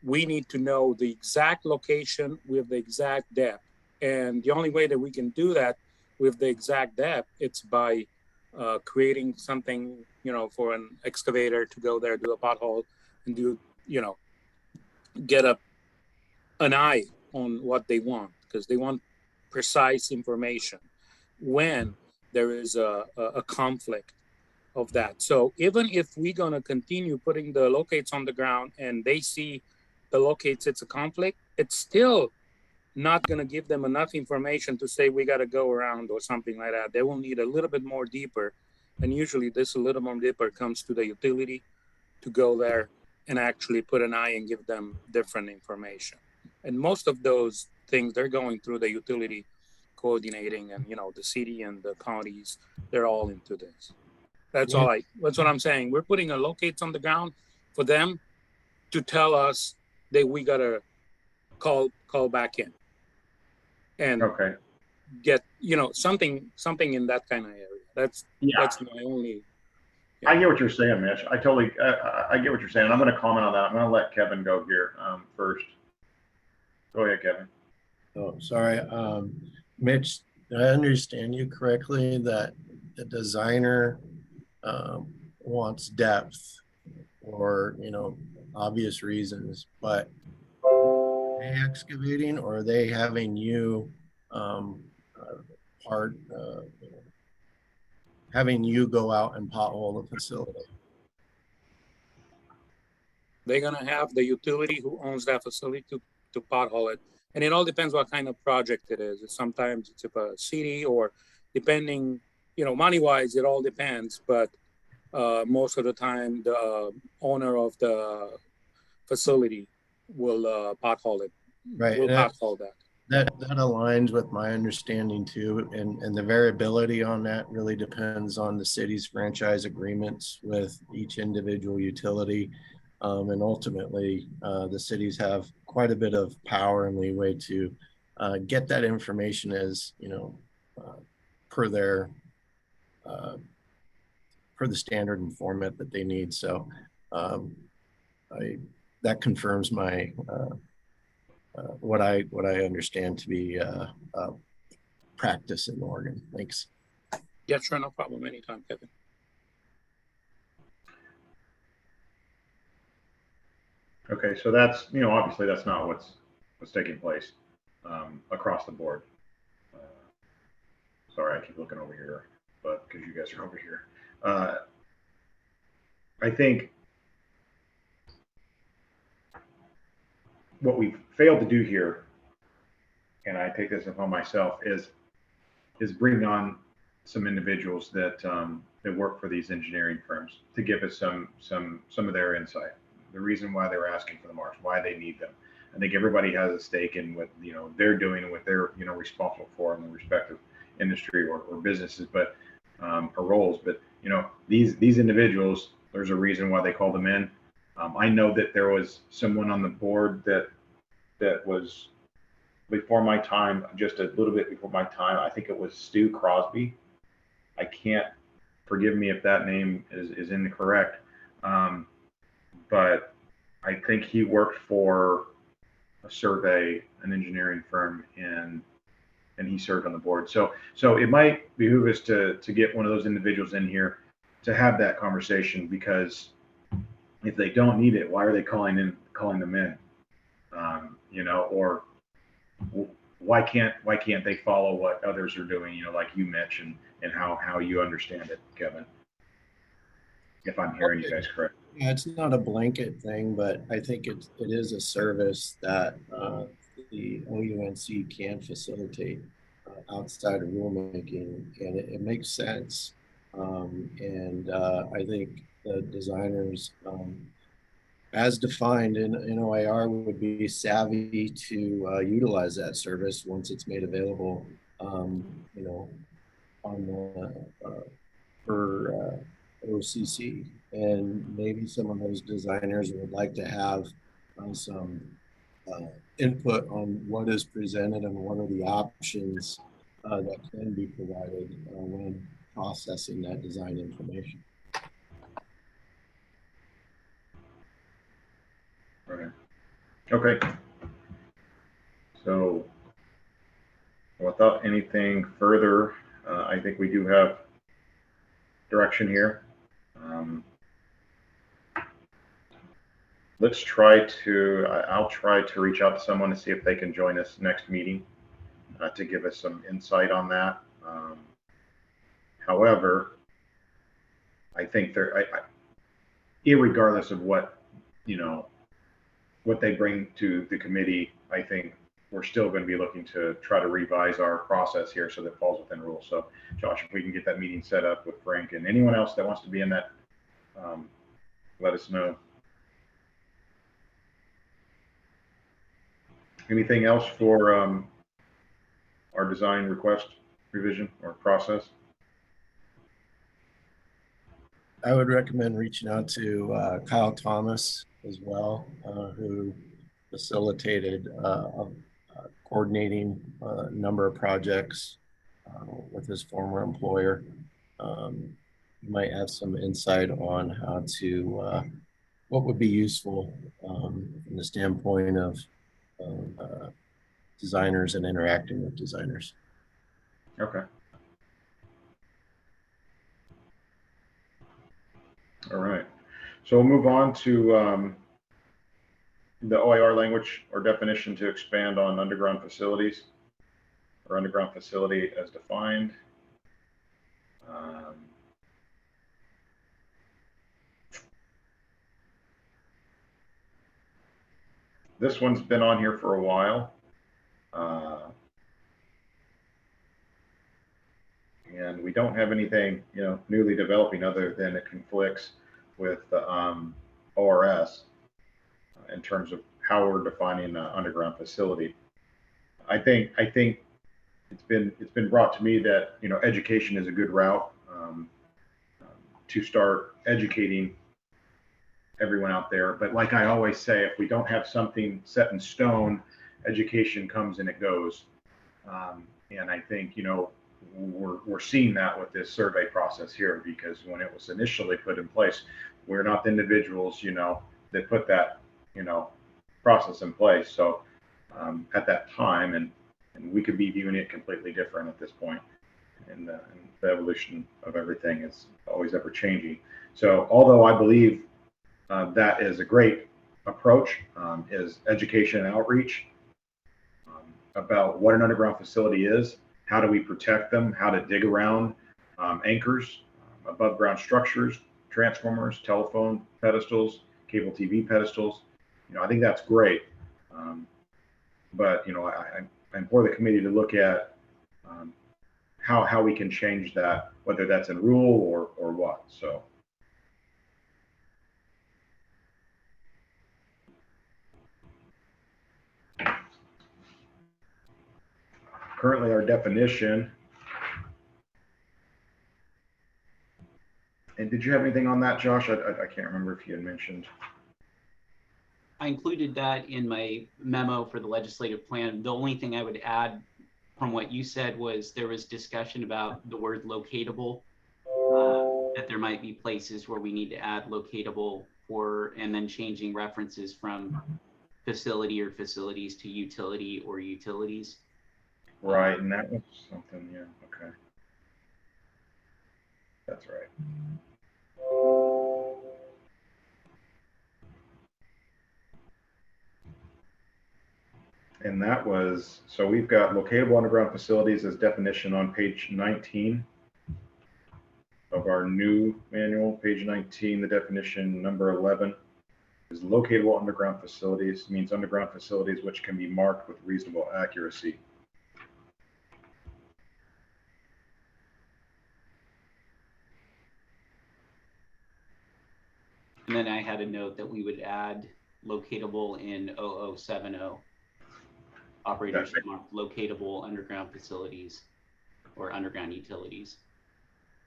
D: we need to know the exact location with the exact depth. And the only way that we can do that with the exact depth, it's by creating something, for an excavator to go there, do a pothole and do, get an eye on what they want, because they want precise information when there is a conflict of that. So even if we're going to continue putting the locates on the ground and they see the locates, it's a conflict, it's still not going to give them enough information to say we got to go around or something like that. They will need a little bit more deeper. And usually this a little more deeper comes to the utility to go there and actually put an eye and give them different information. And most of those things, they're going through the utility coordinating, and, the city and the counties, they're all into this. That's what I'm saying. We're putting a locates on the ground for them to tell us that we gotta call back in and get, something in that kind of area. That's my only
E: I get what you're saying, Mitch. I totally, I get what you're saying. I'm going to comment on that. I'm going to let Kevin go here first. Go ahead, Kevin.
F: Oh, sorry. Mitch, did I understand you correctly that the designer wants depth for, obvious reasons, but are they excavating, or are they having you part, having you go out and pothole the facility?
D: They're gonna have the utility who owns that facility to pothole it. And it all depends what kind of project it is. Sometimes it's a city, or depending, money-wise, it all depends. But most of the time, the owner of the facility will pothole it.
F: Right.
D: Will pothole that.
F: That aligns with my understanding too, and the variability on that really depends on the city's franchise agreements with each individual utility, and ultimately the cities have quite a bit of power and leeway to get that information as per their per the standard and format that they need. So that confirms my what I understand to be practice in Oregon. Thanks.
D: Yeah, sure, no problem. Anytime, Kevin.
E: Okay, so that's, obviously that's not what's taking place across the board. Sorry, I keep looking over here, but because you guys are over here. I think what we've failed to do here, and I take this upon myself, is bring on some individuals that that work for these engineering firms to give us some of their insight, the reason why they're asking for the marks, why they need them. I think everybody has a stake in what they're doing and what they're responsible for in the respective industry or businesses, but or roles. But these individuals, there's a reason why they call them in. I know that there was someone on the board that was before my time, just a little bit before my time. I think it was Stu Crosby. I can't, forgive me if that name is incorrect, but I think he worked for an engineering firm, and he served on the board. So it might behoove us to get one of those individuals in here to have that conversation, because if they don't need it, why are they calling them in? Or why can't they follow what others are doing? Like you mentioned, and how you understand it, Kevin. If I'm hearing you guys correct.
F: Yeah, it's not a blanket thing, but I think it is a service that the OUNC can facilitate outside of rulemaking, and it makes sense. I think the designers, as defined in OAR, would be savvy to utilize that service once it's made available, on the for OCC. And maybe some of those designers would like to have some input on what is presented and what are the options that can be provided when processing that design information.
E: Right. Okay. So without anything further, I think we do have direction here. I'll try to reach out to someone to see if they can join us next meeting to give us some insight on that. However, I think irregardless of what they bring to the committee, I think we're still going to be looking to try to revise our process here so that it falls within rules. So Josh, if we can get that meeting set up with Frank and anyone else that wants to be in that, let us know. Anything else for our design request revision or process?
F: I would recommend reaching out to Kyle Thomas as well, who facilitated coordinating a number of projects with his former employer. you might have some insight on how to, what would be useful from the standpoint of designers and interacting with designers.
E: Okay. All right. So we'll move on to the OAR language or definition to expand on underground facilities or underground facility as defined. This one's been on here for a while. And we don't have anything, newly developing other than it conflicts with the ORS in terms of how we're defining an underground facility. I think it's been brought to me that education is a good route to start educating everyone out there. But like I always say, if we don't have something set in stone, education comes and it goes. And I think we're seeing that with this survey process here, because when it was initially put in place, we're not the individuals that put that process in place. So at that time, and we could be viewing it completely different at this point. And the evolution of everything is always ever changing. So although I believe that is a great approach, is education and outreach about what an underground facility is, how do we protect them, how to dig around anchors, above ground structures, transformers, telephone pedestals, cable TV pedestals. I think that's great. But I implore the committee to look at how we can change that, whether that's in rule or what. So. Currently, our definition. And did you have anything on that, Josh? I can't remember if you had mentioned.
G: I included that in my memo for the legislative plan. The only thing I would add from what you said was there was discussion about the word locatable, that there might be places where we need to add locatable and then changing references from facility or facilities to utility or utilities.
E: Right, and that was something, yeah, okay. That's right. And that was, so we've got locatable underground facilities as definition on page 19 of our new manual. Page 19, the definition number 11 is locatable underground facilities, means underground facilities which can be marked with reasonable accuracy.
G: And then I had a note that we would add locatable in 0070. Operators should mark locatable underground facilities or underground utilities.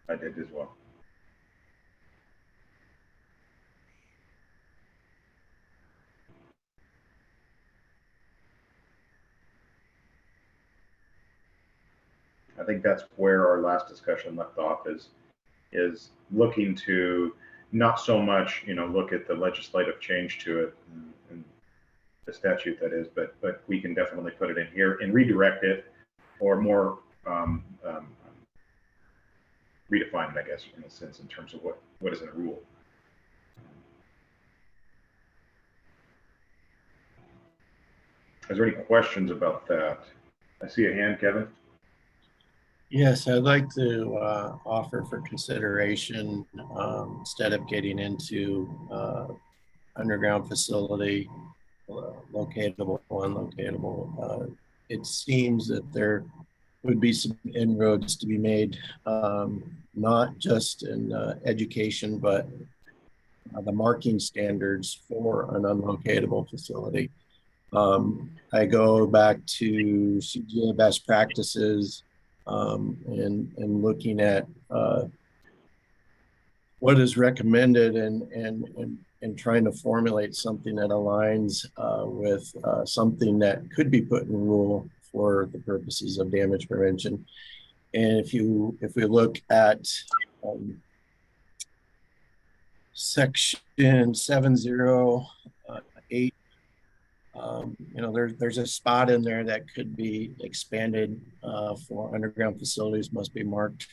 E: I did as well. I think that's where our last discussion left off, is looking to not so much, look at the legislative change to it and the statute that is, but we can definitely put it in here and redirect it, or more redefine it, I guess, in a sense, in terms of what is in a rule. Is there any questions about that? I see a hand, Kevin.
F: Yes, I'd like to offer for consideration, instead of getting into underground facility, locatable, unlocatable, it seems that there would be some inroads to be made, not just in education, but the marking standards for an unlocatable facility. I go back to CGA best practices, and looking at what is recommended and trying to formulate something that aligns with something that could be put in rule for the purposes of damage prevention. And if we look at section 708. You know, there's a spot in there that could be expanded for underground facilities must be marked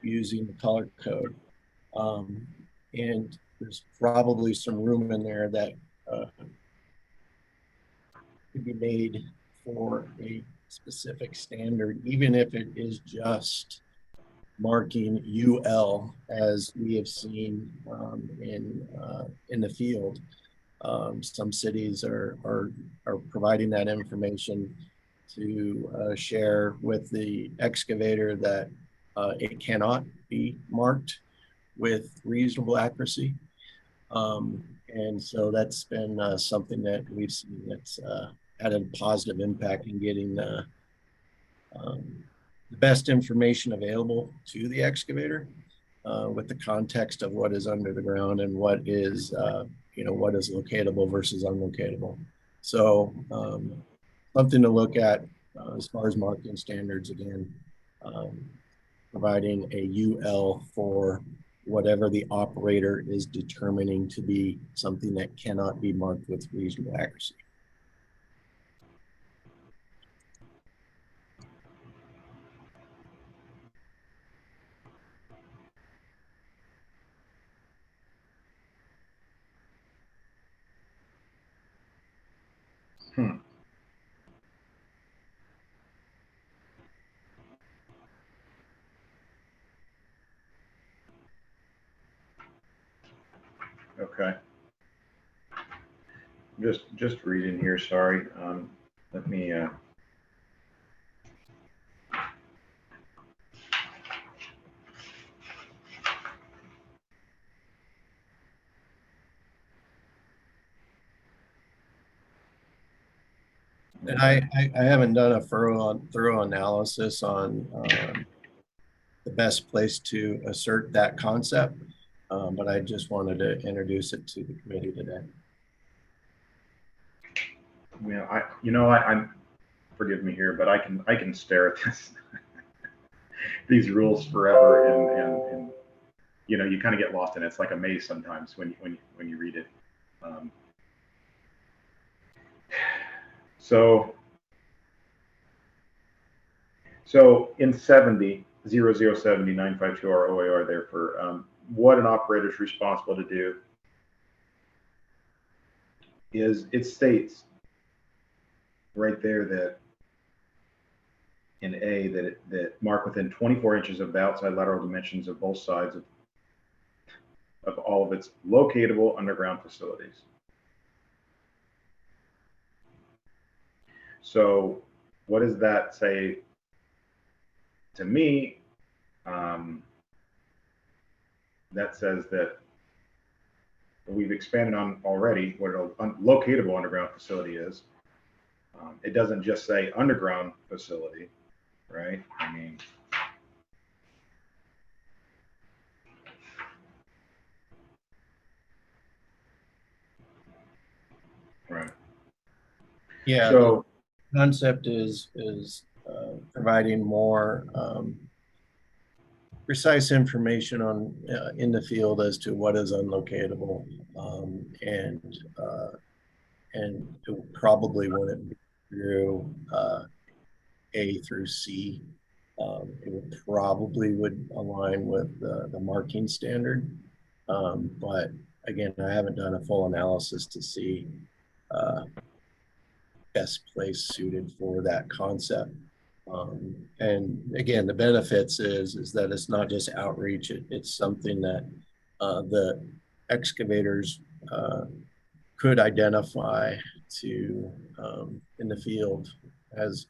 F: using the color code. And there's probably some room in there that could be made for a specific standard, even if it is just marking UL, as we have seen in the field. Some cities are providing that information to share with the excavator that it cannot be marked with reasonable accuracy. And so that's been something that we've seen that's had a positive impact in getting the best information available to the excavator with the context of what is under the ground and what is you know, what is locatable versus unlocatable. So something to look at as far as marking standards, again, providing a UL for whatever the operator is determining to be something that cannot be marked with reasonable accuracy.
E: Okay. Just reading here, sorry. Let me
F: And I haven't done a thorough analysis on the best place to assert that concept, but I just wanted to introduce it to the committee today.
E: Yeah, I'm forgive me here, but I can stare at this these rules forever, and you know, you kind of get lost in it. It's like a maze sometimes when you read it. So in 0070952 our OAR there for what an operator is responsible to do is it states right there that in A that mark within 24 inches of the outside lateral dimensions of both sides of all of its locatable underground facilities. So what does that say to me? That says that we've expanded on already what a locatable underground facility is. It doesn't just say underground facility, right? I mean, right.
F: Yeah. So the concept is providing more precise information on in the field as to what is unlocatable, and it probably wouldn't be through A through C. It would probably align with the marking standard, but again, I haven't done a full analysis to see best place suited for that concept. And again, the benefits is that it's not just outreach, it's something that the excavators could identify to in the field as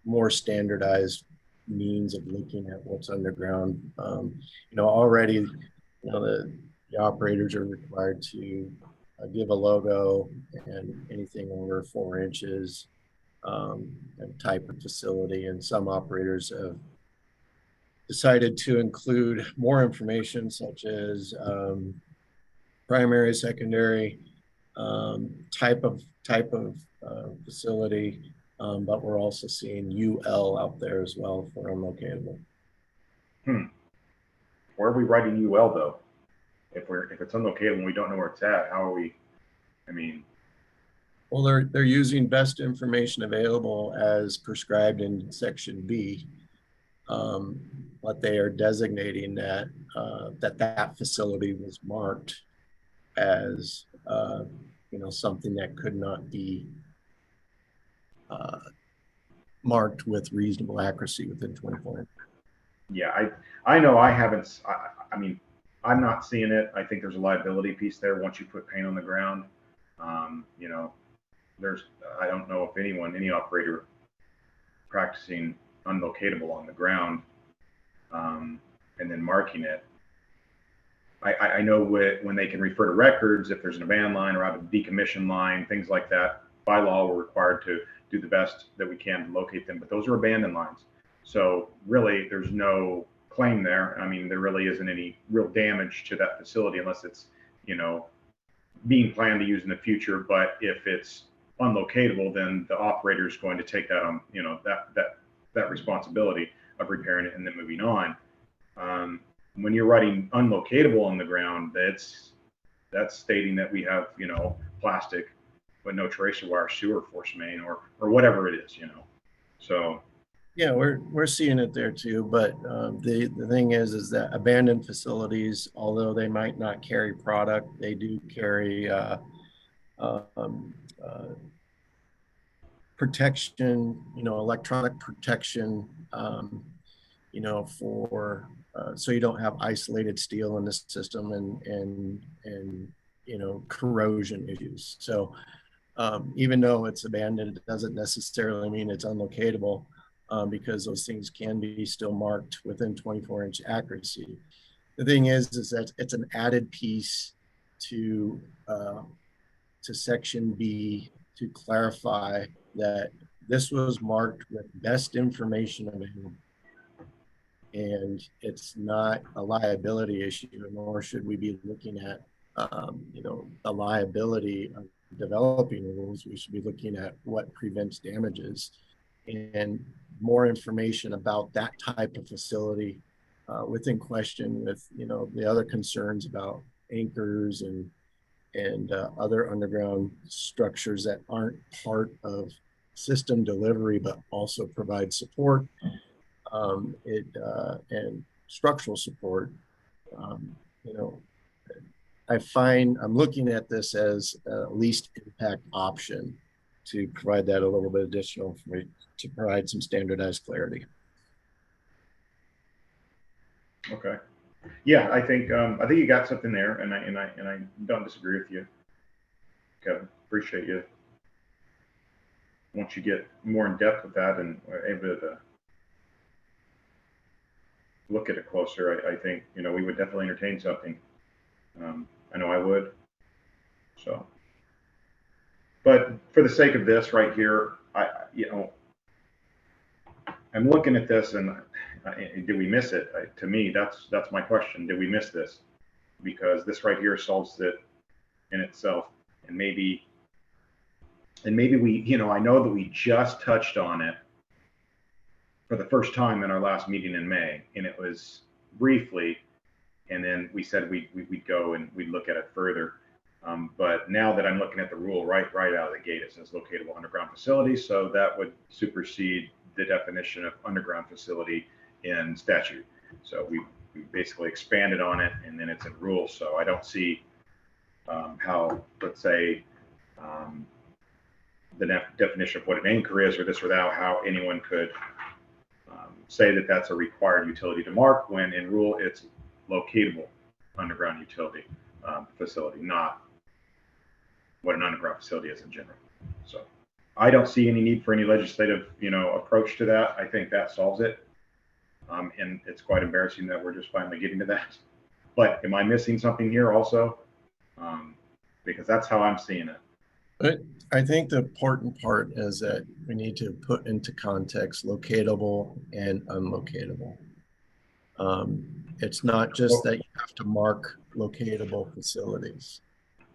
F: more standardized means of looking at what's underground. You know, already, you know, the operators are required to give a logo and anything over 4 inches, and type of facility, and some operators have decided to include more information such as primary, secondary, type of facility, but we're also seeing UL out there as well for unlocatable.
E: Where are we writing UL though? if it's unlocatable and we don't know where it's at, how are we, I mean,
F: Well, they're using best information available as prescribed in section B. But they are designating that that facility was marked as something that could not be marked with reasonable accuracy within 24 hours.
E: yeah, I know I haven't, I mean, I'm not seeing it. I think there's a liability piece there once you put paint on the ground. You know, I don't know if any operator practicing unlocatable on the ground, and then marking it. I know when they can refer to records, if there's an abandoned line or a decommissioned line, things like that, by law, we're required to do the best that we can to locate them, but those are abandoned lines. So really, there's no claim there. I mean, there really isn't any real damage to that facility unless it's, being planned to use in the future. But if it's unlocatable, then the operator is going to take that on, that responsibility of repairing it and then moving on. When you're writing unlocatable on the ground, that's stating that we have, plastic, but no tracer wire sewer force main or whatever it is, So
F: yeah, we're seeing it there too. But the thing is that abandoned facilities, although they might not carry product, they do carry protection, electronic protection, for so you don't have isolated steel in the system and corrosion issues. So even though it's abandoned, it doesn't necessarily mean it's unlocatable, because those things can be still marked within 24-inch accuracy. The thing is that it's an added piece to section B to clarify that this was marked with best information available. And it's not a liability issue, nor should we be looking at, the liability of developing rules. We should be looking at what prevents damages and more information about that type of facility within question with, the other concerns about anchors and other underground structures that aren't part of system delivery, but also provide support. And structural support. I'm looking at this as a least impact option to provide that a little bit additional to provide some standardized clarity.
E: okay, yeah, I think you got something there, and I don't disagree with you, Kevin. Appreciate you. Once you get more in depth with that and are able to look at it closer, I think, we would definitely entertain something. I know I would. So, but for the sake of this right here, I'm looking at this and did we miss it? To me, that's my question. Did we miss this? Because this right here solves it in itself. And maybe we, I know that we just touched on it for the first time in our last meeting in May, and it was briefly, and then we said we'd go and we'd look at it further. But now that I'm looking at the rule right out of the gate, it says locatable underground facility, so that would supersede the definition of underground facility in statute. So we basically expanded on it, and then it's in rules. So I don't see how, let's say, the definition of what an anchor is or this or that, how anyone could say that that's a required utility to mark when in rule it's locatable underground utility facility, not what an underground facility is in general. So I don't see any need for any legislative, approach to that. I think that solves it. And it's quite embarrassing that we're just finally getting to that. But am I missing something here also? Because that's how I'm seeing it.
F: But I think the important part is that we need to put into context locatable and unlocatable. It's not just that you have to mark locatable facilities.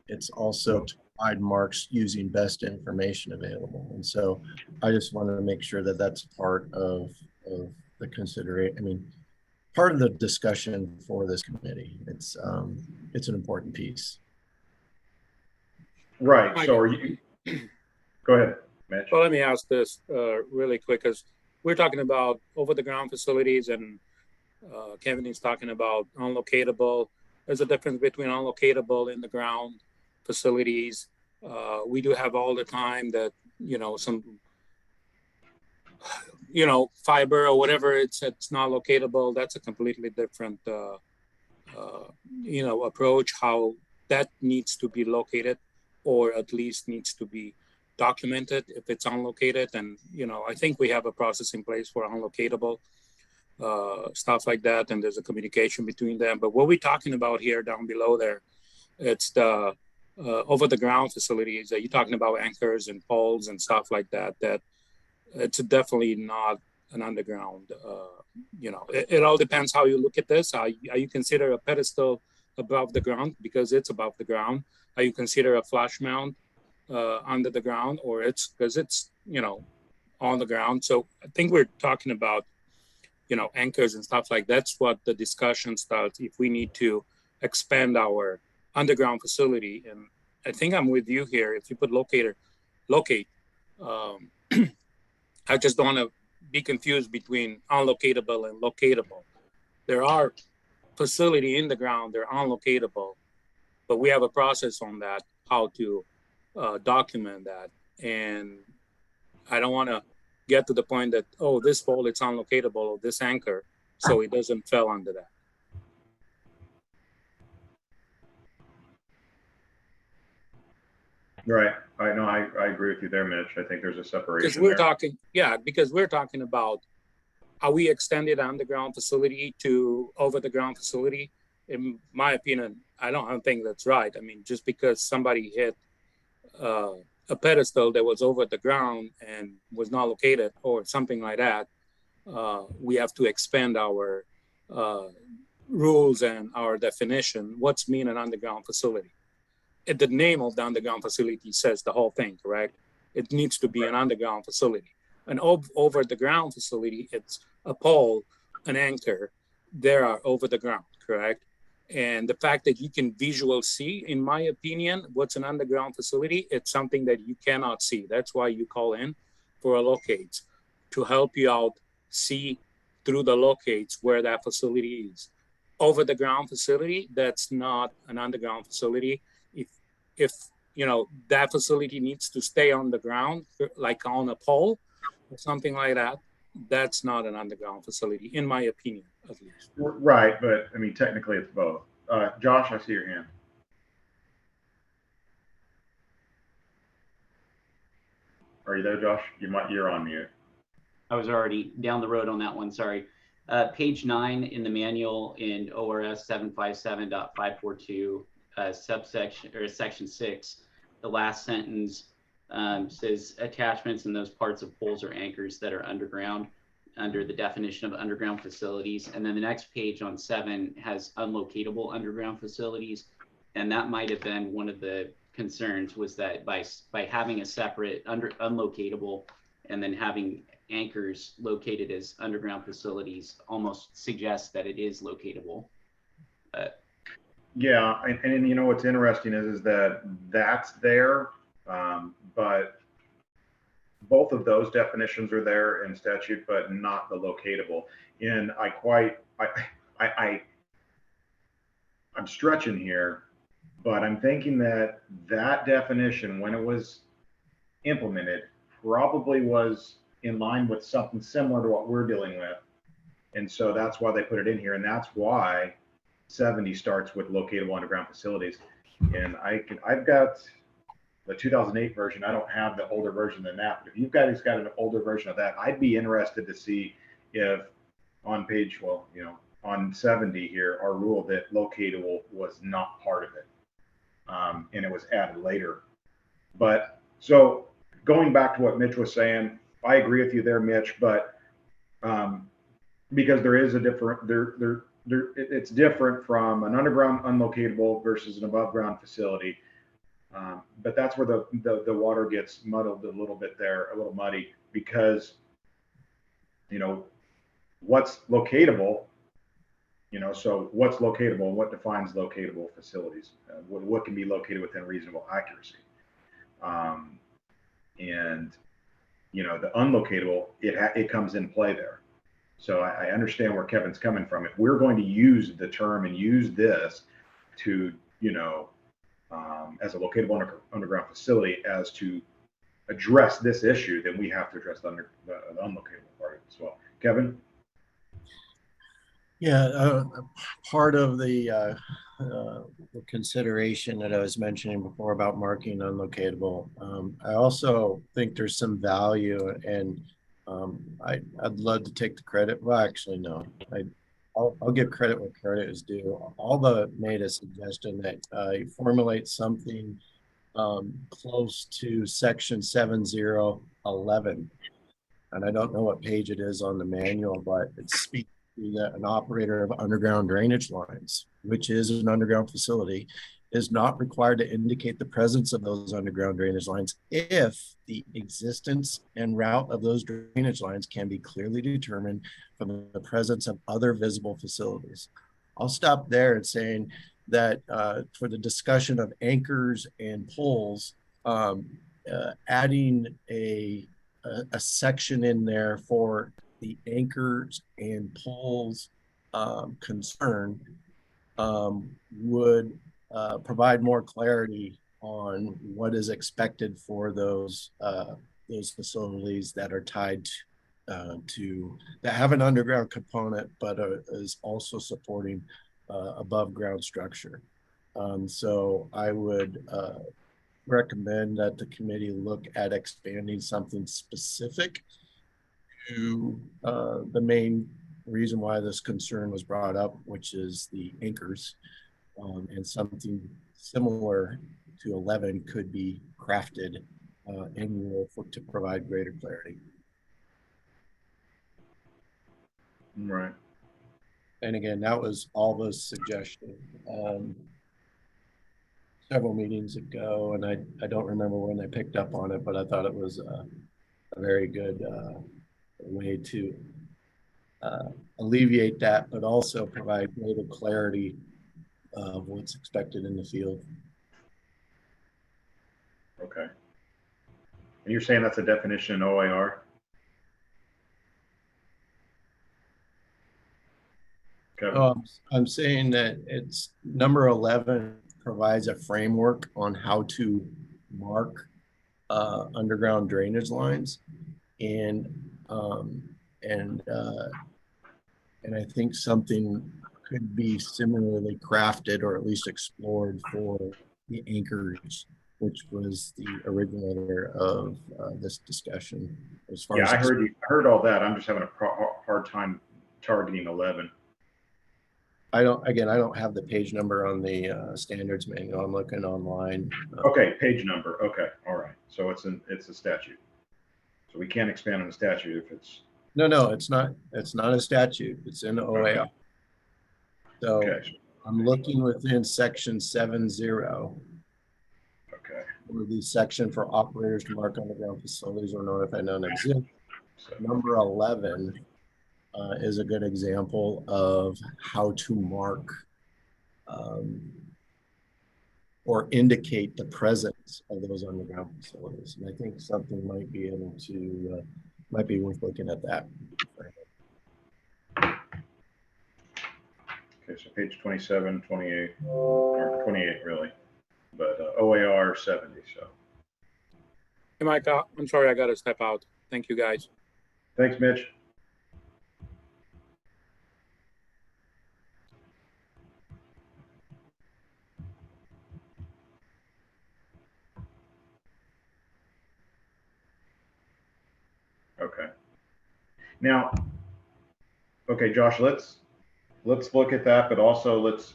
F: It's also to provide marks using best information available. And so I just wanted to make sure that that's part of the consideration. I mean, part of the discussion for this committee. It's it's an important piece.
E: Right. So are you, go ahead, Mitch.
D: Well, let me ask this really quick, because we're talking about over the ground facilities, and Kevin is talking about unlocatable. There's a difference between unlocatable in the ground facilities. We do have all the time that, some, fiber or whatever, it's not locatable. That's a completely different, approach, how that needs to be located, or at least needs to be documented if it's unlocated. And, I think we have a process in place for unlocatable stuff like that. And there's a communication between them. But what we're talking about here down below there, it's the over the ground facilities that you're talking about, anchors and poles and stuff like that, that it's definitely not an underground, it all depends how you look at this. How you consider a pedestal above the ground because it's above the ground. How you consider a flush mount under the ground, or it's because it's, on the ground. So I think we're talking about, anchors and stuff like that's what the discussion starts if we need to expand our underground facility. And I think I'm with you here. If you put locate, I just don't want to be confused between unlocatable and locatable. There are facility in the ground, they're unlocatable, but we have a process on that, how to document that. And I don't want to get to the point that, oh, this pole, it's unlocatable, or this anchor, so it doesn't fall under that.
E: Right. I know. I agree with you there, Mitch. I think there's a separation.
D: Because we're talking about how we extended underground facility to over the ground facility. In my opinion, I don't think that's right. I mean, just because somebody hit a pedestal that was over the ground and was not located or something like that, we have to expand our rules and our definition. What's mean an underground facility? The name of the underground facility says the whole thing, correct? It needs to be an underground facility. An over the ground facility, it's a pole, an anchor, they are over the ground, correct? And the fact that you can visually see, in my opinion, what's an underground facility, it's something that you cannot see. That's why you call in for a locates, to help you out see through the locates where that facility is. Over the ground facility, that's not an underground facility. If that facility needs to stay on the ground, like on a pole or something like that, that's not an underground facility, in my opinion, at least.
E: Right, but I mean, technically it's both. Josh, I see your hand. Are you there, Josh? You're on mute.
G: I was already down the road on that one, sorry. Page 9 in the manual in ORS 757.542, subsection or section 6, the last sentence says attachments in those parts of poles or anchors that are underground under the definition of underground facilities. And then the next page on 7 has unlocatable underground facilities. And that might have been one of the concerns, was that by having a separate unlocatable and then having anchors located as underground facilities almost suggests that it is locatable.
E: Yeah, and what's interesting is that that's there, but both of those definitions are there in statute, but not the locatable. And I'm stretching here, but I'm thinking that definition, when it was implemented, probably was in line with something similar to what we're dealing with. And so that's why they put it in here. And that's why 70 starts with locatable underground facilities. And I've got the 2008 version. I don't have the older version than that, but if you've got an older version of that, I'd be interested to see if on page, on 70 here, our rule that locatable was not part of it. And it was added later. But so going back to what Mitch was saying, I agree with you there, Mitch, but because there is a different, it's different from an underground unlocatable versus an above ground facility. But that's where the water gets muddled a little bit there, a little muddy, because what's locatable You know, so what's locatable and what defines locatable facilities? What can be located within reasonable accuracy? And you know, the unlocatable, it comes in play there. So I understand where Kevin's coming from. If we're going to use the term and use this to, you know, as a locatable underground facility as to address this issue, then we have to address the unlocatable part as well. Kevin?
F: Yeah, part of the consideration that I was mentioning before about marking unlocatable, I also think there's some value, and I'd love to take the credit. Well, actually, no, I'll give credit where credit is due. Alba made a suggestion that you formulate something close to section 7011, and I don't know what page it is on the manual, but it speaks that an operator of underground drainage lines, which is an underground facility, is not required to indicate the presence of those underground drainage lines if the existence and route of those drainage lines can be clearly determined from the presence of other visible facilities. I'll stop there and saying that for the discussion of anchors and poles, adding a section in there for the anchors and poles concern would provide more clarity on what is expected for those facilities that are tied to that have an underground component, but is also supporting above ground structure. So I would recommend that the committee look at expanding something specific to the main reason why this concern was brought up, which is the anchors, and something similar to 11 could be crafted in rule to provide greater clarity.
E: Right.
F: And again, that was Alva's suggestion several meetings ago, and I don't remember when they picked up on it, but I thought it was a very good way to alleviate that, but also provide greater clarity of what's expected in the field.
E: Okay. And you're saying that's a definition in OAR? Kevin?
F: I'm saying that it's number 11 provides a framework on how to mark underground drainage lines, and I think something could be similarly crafted or at least explored for the anchors, which was the originator of this discussion. As far
E: Yeah,
F: as
E: I heard all that. I'm just having a hard time targeting 11.
F: I don't have the page number on the standards manual. I'm looking online.
E: Okay, page number. Okay, all right. So it's a statute. So we can't expand on a statute if it's.
F: No, it's not. It's not a statute. It's in OAR.
E: Okay.
F: So
E: Okay.
F: I'm looking within section 70.
E: Okay.
F: Or the section for operators to mark underground facilities or notify non-exist. Number 11 is a good example of how to mark or indicate the presence of those underground facilities. And I think something might be able to, might be worth looking at that.
E: Okay, so page 27, 28, or 28 really, but OAR 70, so.
D: Hey, Mike, I'm sorry, I got to step out. Thank you, guys.
E: Thanks, Mitch. Okay. Now, okay, Josh, let's look at that, but also let's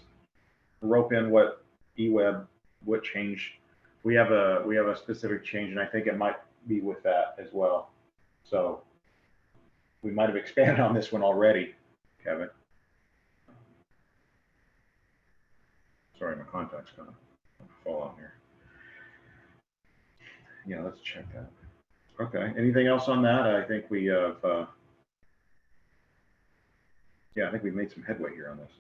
E: rope in what what change. We have a specific change, and I think it might be with that as well. So we might have expanded on this one already, Kevin. Sorry, my contact's gonna fall out here. Yeah, let's check that. Okay, anything else on that? I think we have, yeah, I think we've made some headway here on this.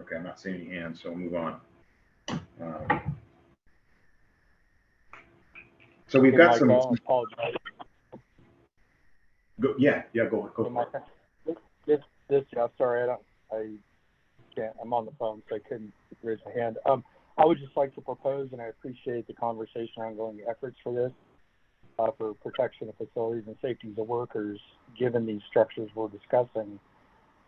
E: Okay, I'm not seeing any hands, so we'll move on. So we've got some.
A: I apologize.
E: Go, yeah, go.
A: Hey, Mike, this, sorry, I can't, I'm on the phone, so I couldn't raise my hand. I would just like to propose, and I appreciate the conversation ongoing efforts for this, for protection of facilities and safety of workers, given these structures we're discussing.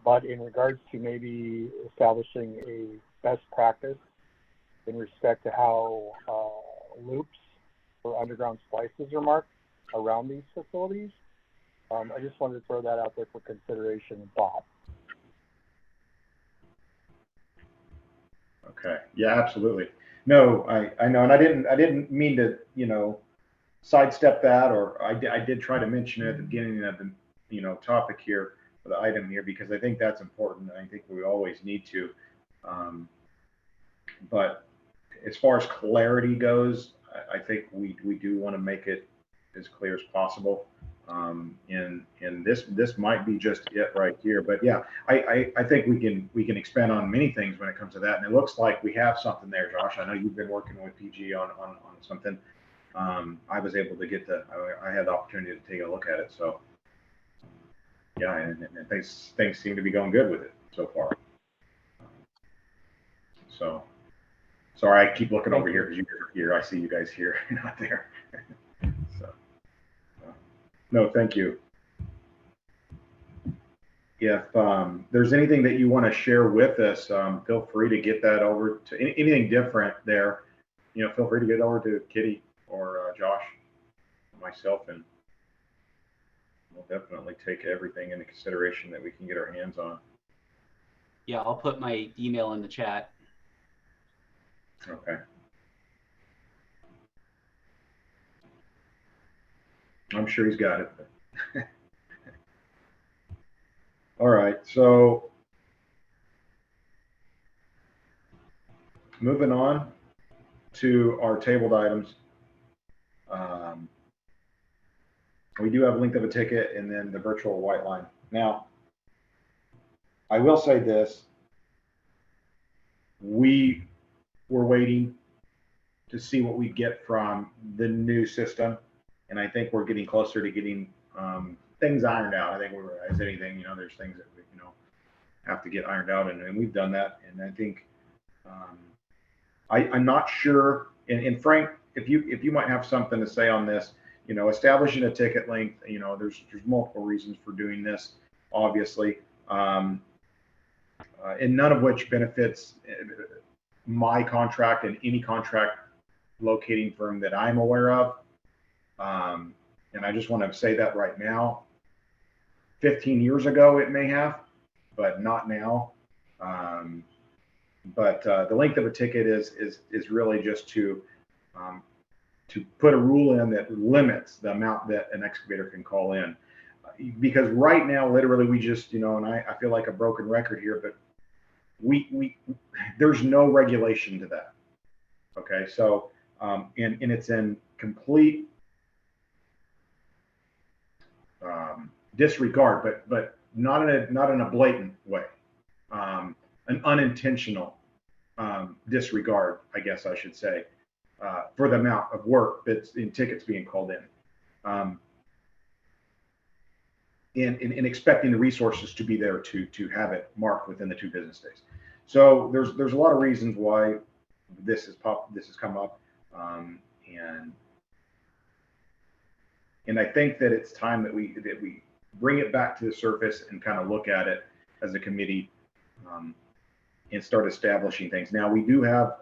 A: But in regards to maybe establishing a best practice in respect to how loops or underground splices are marked around these facilities, I just wanted to throw that out there for consideration and thought.
E: Okay. Yeah, absolutely. No, I know, and I didn't mean to, sidestep that, or I did try to mention it at the beginning of the, topic here, for the item here, because I think that's important. And I think we always need to. But as far as clarity goes, I think we do want to make it as clear as possible. And this might be just it right here, but yeah, I think we can expand on many things when it comes to that. And it looks like we have something there, Josh. I know you've been working with PG on something. I was able to get I had the opportunity to take a look at it. So yeah, and things seem to be going good with it so far. So sorry, I keep looking over here because you guys are here. I see you guys here, not there. So no, thank you. If there's anything that you want to share with us, feel free to get that over to anything different there. Feel free to get over to Kitty or Josh, myself, and we'll definitely take everything into consideration that we can get our hands on.
G: Yeah, I'll put my email in the chat.
E: Okay. I'm sure he's got it. All right, so moving on to our tabled items. We do have length of a ticket and then the virtual white line. Now, I will say this. We were waiting to see what we get from the new system. And I think we're getting closer to getting things ironed out. I think as anything, there's things that we, have to get ironed out, and we've done that. And I think I'm not sure. And Frank, if you might have something to say on this, establishing a ticket length, there's multiple reasons for doing this, obviously, and none of which benefits my contract and any contract locating firm that I'm aware of. And I just want to say that right now. 15 years ago, it may have, but not now. But the length of a ticket is really just to put a rule in that limits the amount that an excavator can call in. Because right now, literally, we just, and I feel like a broken record here, but there's no regulation to that. Okay, so and it's in complete disregard, but not in a blatant way, an unintentional disregard, I guess I should say, for the amount of work that's in tickets being called in, and expecting the resources to be there to have it marked within the 2 business days. So there's a lot of reasons why this has come up, and I think that it's time that we bring it back to the surface and kind of look at it as a committee, and start establishing things. Now, we do have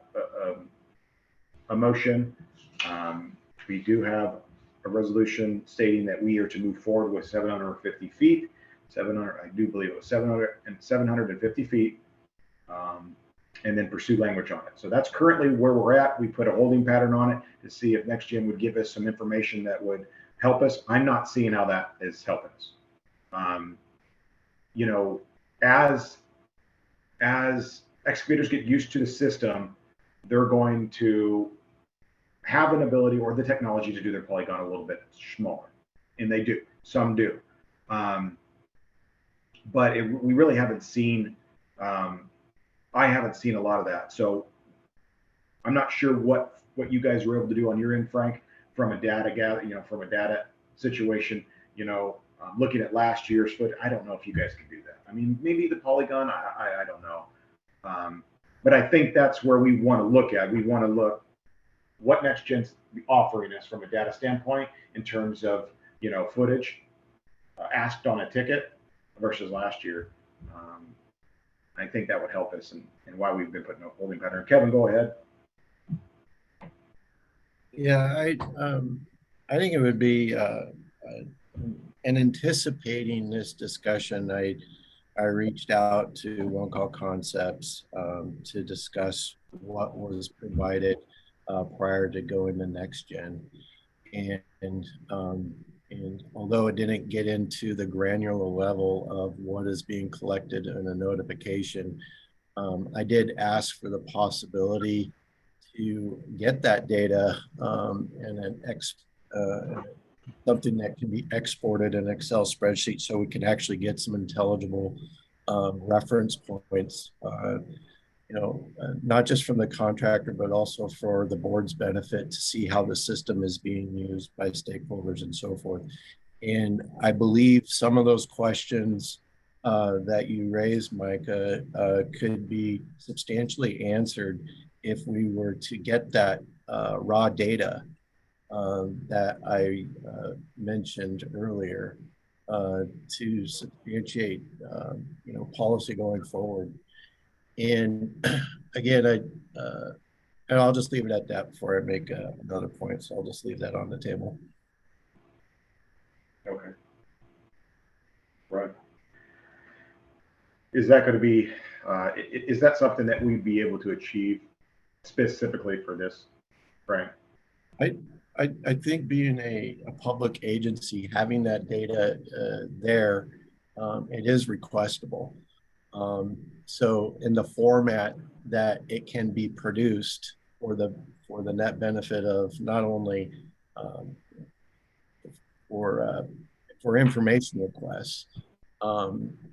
E: a motion. We do have a resolution stating that we are to move forward with 750 feet. I do believe it was 750 feet, and then pursue language on it. So that's currently where we're at. We put a holding pattern on it to see if next gen would give us some information that would help us. I'm not seeing how that is helping us. As excavators get used to the system, they're going to have an ability or the technology to do their polygon a little bit smaller, and they do. Some do, but we really haven't seen I haven't seen a lot of that. So I'm not sure what you guys were able to do on your end, Frank, from a data gather, from a data situation, looking at last year's foot. I don't know if you guys can do that. I mean, maybe the polygon, I don't know. But I think that's where we want to look at. We want to look what next gen's offering us from a data standpoint in terms of, footage asked on a ticket versus last year. I think that would help us and why we've been putting a holding pattern. Kevin, go ahead.
F: Yeah, I think it would be, and anticipating this discussion, I reached out to One Call Concepts to discuss what was provided prior to going to next gen, and although it didn't get into the granular level of what is being collected in a notification, I did ask for the possibility to get that data and something that can be exported in an Excel spreadsheet so we can actually get some intelligible reference points, not just from the contractor, but also for the board's benefit to see how the system is being used by stakeholders and so forth. And I believe some of those questions that you raised, Micah, could be substantially answered if we were to get that raw data that I mentioned earlier to substantiate, policy going forward. And again, and I'll just leave it at that before I make another point. So I'll just leave that on the table.
E: Okay. Right. Is that going to be, is that something that we'd be able to achieve specifically for this, Frank?
F: I think being a public agency, having that data there, it is requestable. So in the format that it can be produced for the net benefit of not only for information requests,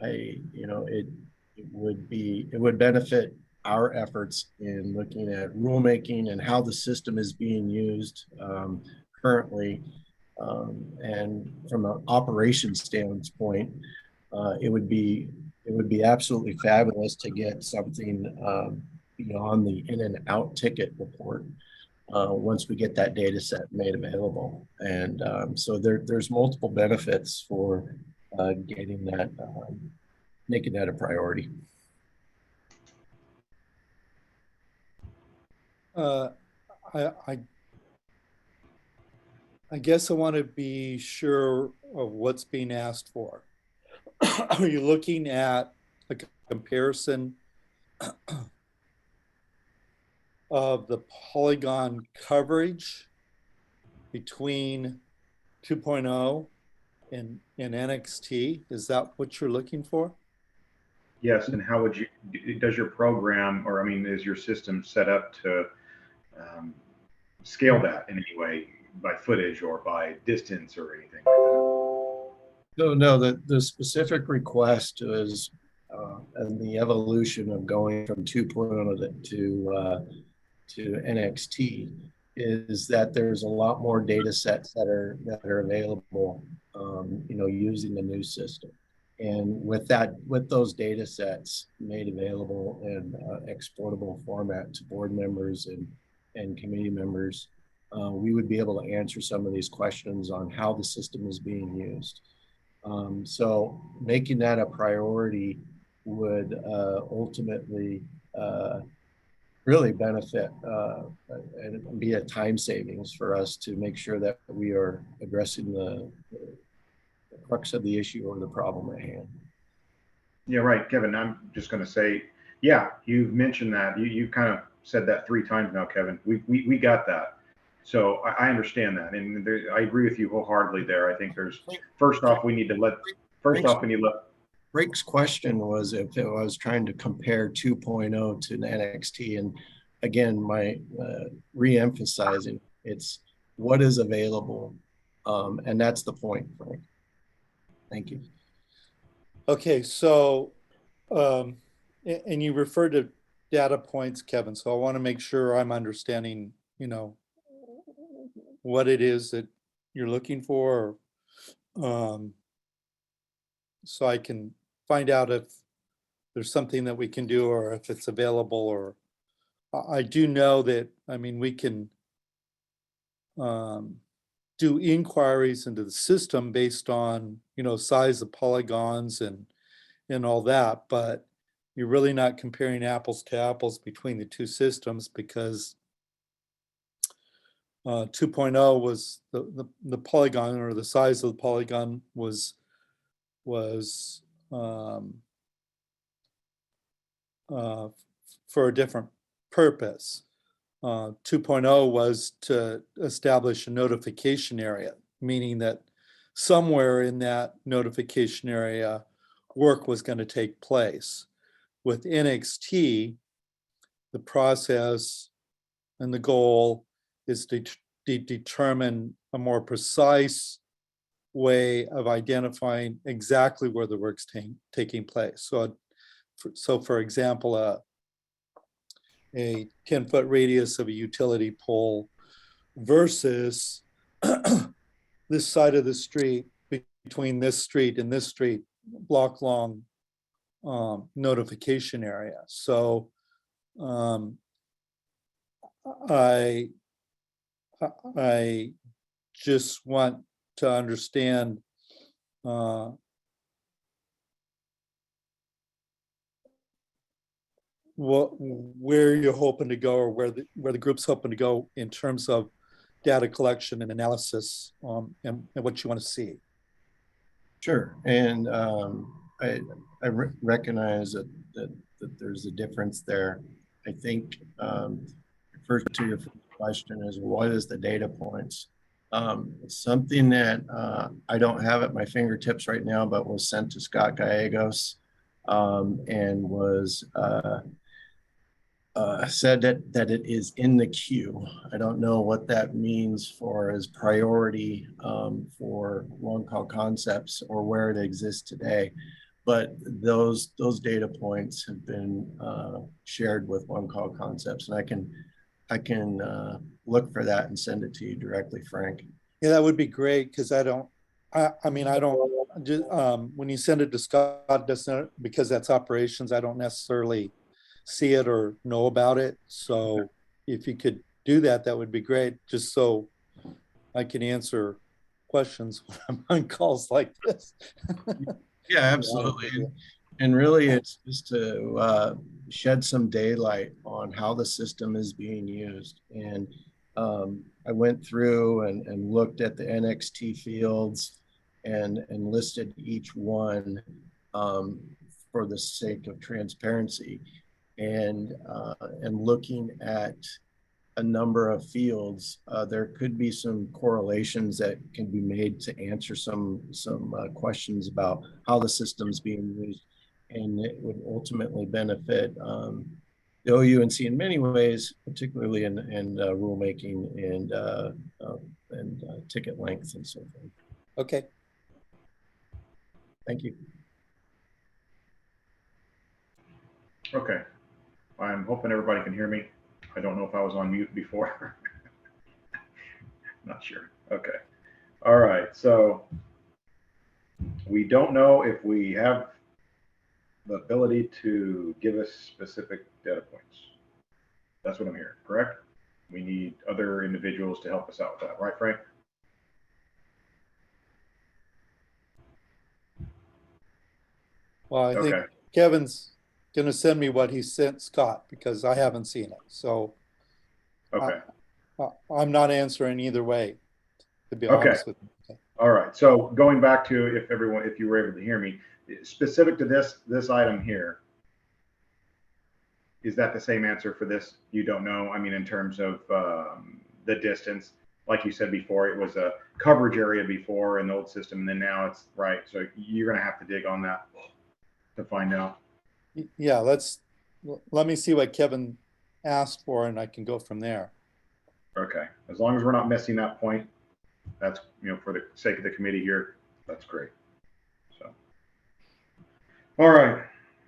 F: it would benefit our efforts in looking at rulemaking and how the system is being used currently. And from an operations standpoint, it would be absolutely fabulous to get something beyond the in and out ticket report once we get that data set made available. And so there's multiple benefits for getting that, making that a priority.
C: I guess I want to be sure of what's being asked for. Are you looking at a comparison of the polygon coverage between 2.0 and NXT? Is that what you're looking for?
E: Yes, and how would does your program, or I mean, is your system set up to scale that in any way by footage or by distance or anything like that?
F: No, the specific request is and the evolution of going from 2.0 to NXT is that there's a lot more data sets that are available, using the new system. And with those data sets made available in exportable format to board members and committee members, we would be able to answer some of these questions on how the system is being used. So making that a priority would ultimately really benefit and be a time savings for us to make sure that we are addressing the crux of the issue or the problem at hand.
E: Yeah, right, Kevin. I'm just going to say, yeah, you've mentioned that. You kind of said that 3 times now, Kevin. We got that. So I understand that, and I agree with you wholeheartedly there. I think there's first off we need to let.
F: Rick's question was if I was trying to compare 2.0 to an NXT, and again, my re-emphasizing it's what is available, and that's the point, Frank. Thank you.
C: Okay, so and you referred to data points, Kevin, so I want to make sure I'm understanding, what it is that you're looking for. So I can find out if there's something that we can do or if it's available, or I do know that, we can do inquiries into the system based on, size of polygons and all that, but you're really not comparing apples to apples between the two systems, because 2.0 was the polygon, or the size of the polygon was for a different purpose. 2.0 was to establish a notification area, meaning that somewhere in that notification area, work was going to take place. With NXT, the process and the goal is to determine a more precise way of identifying exactly where the work's taking place. So for example, a 10-foot radius of a utility pole versus this side of the street, between this street and this street, block long notification area. So I just want to understand where you're hoping to go, or where the group's hoping to go in terms of data collection and analysis, and what you want to see. Sure, and I recognize that there's a difference there. I think first to your question is, what is the data points? Something that I don't have at my fingertips right now, but was sent to Scott Gallegos, and was said that it is in the queue. I don't know what that means for as priority for One Call Concepts, or where it exists today, but those data points have been shared with One Call Concepts, and I can look for that and send it to you directly, Frank. Yeah, that would be great, because I don't just, when you send it to Scott, because that's operations, I don't necessarily see it or know about it. So if you could do that, that would be great, just so I can answer questions when I'm on calls like this. Yeah, absolutely. And really, it's just to shed some daylight on how the system is being used. And I went through and looked at the NXT fields and listed each one for the sake of transparency. And looking at a number of fields, there could be some correlations that can be made to answer some questions about how the system's being used, and it would ultimately benefit the OUNC in many ways, particularly in rulemaking and ticket lengths and so forth. Okay. Thank you.
E: Okay. I'm hoping everybody can hear me. I don't know if I was on mute before. Not sure. Okay. All right. So we don't know if we have the ability to give us specific data points. That's what I'm hearing, correct? We need other individuals to help us out with that, right, Frank?
C: Well, I think Kevin's going to send me what he sent Scott, because I haven't seen it. So
E: okay.
C: I'm not answering either way, to be honest with you.
E: All right. So going back to, if you were able to hear me, specific to this item here, is that the same answer for this? You don't know? I mean, in terms of the distance, like you said before, it was a coverage area before in the old system, and then now it's right. So you're going to have to dig on that to find out.
C: Yeah, let me see what Kevin asked for, and I can go from there.
E: Okay, as long as we're not missing that point, that's, for the sake of the committee here, that's great. So, all right,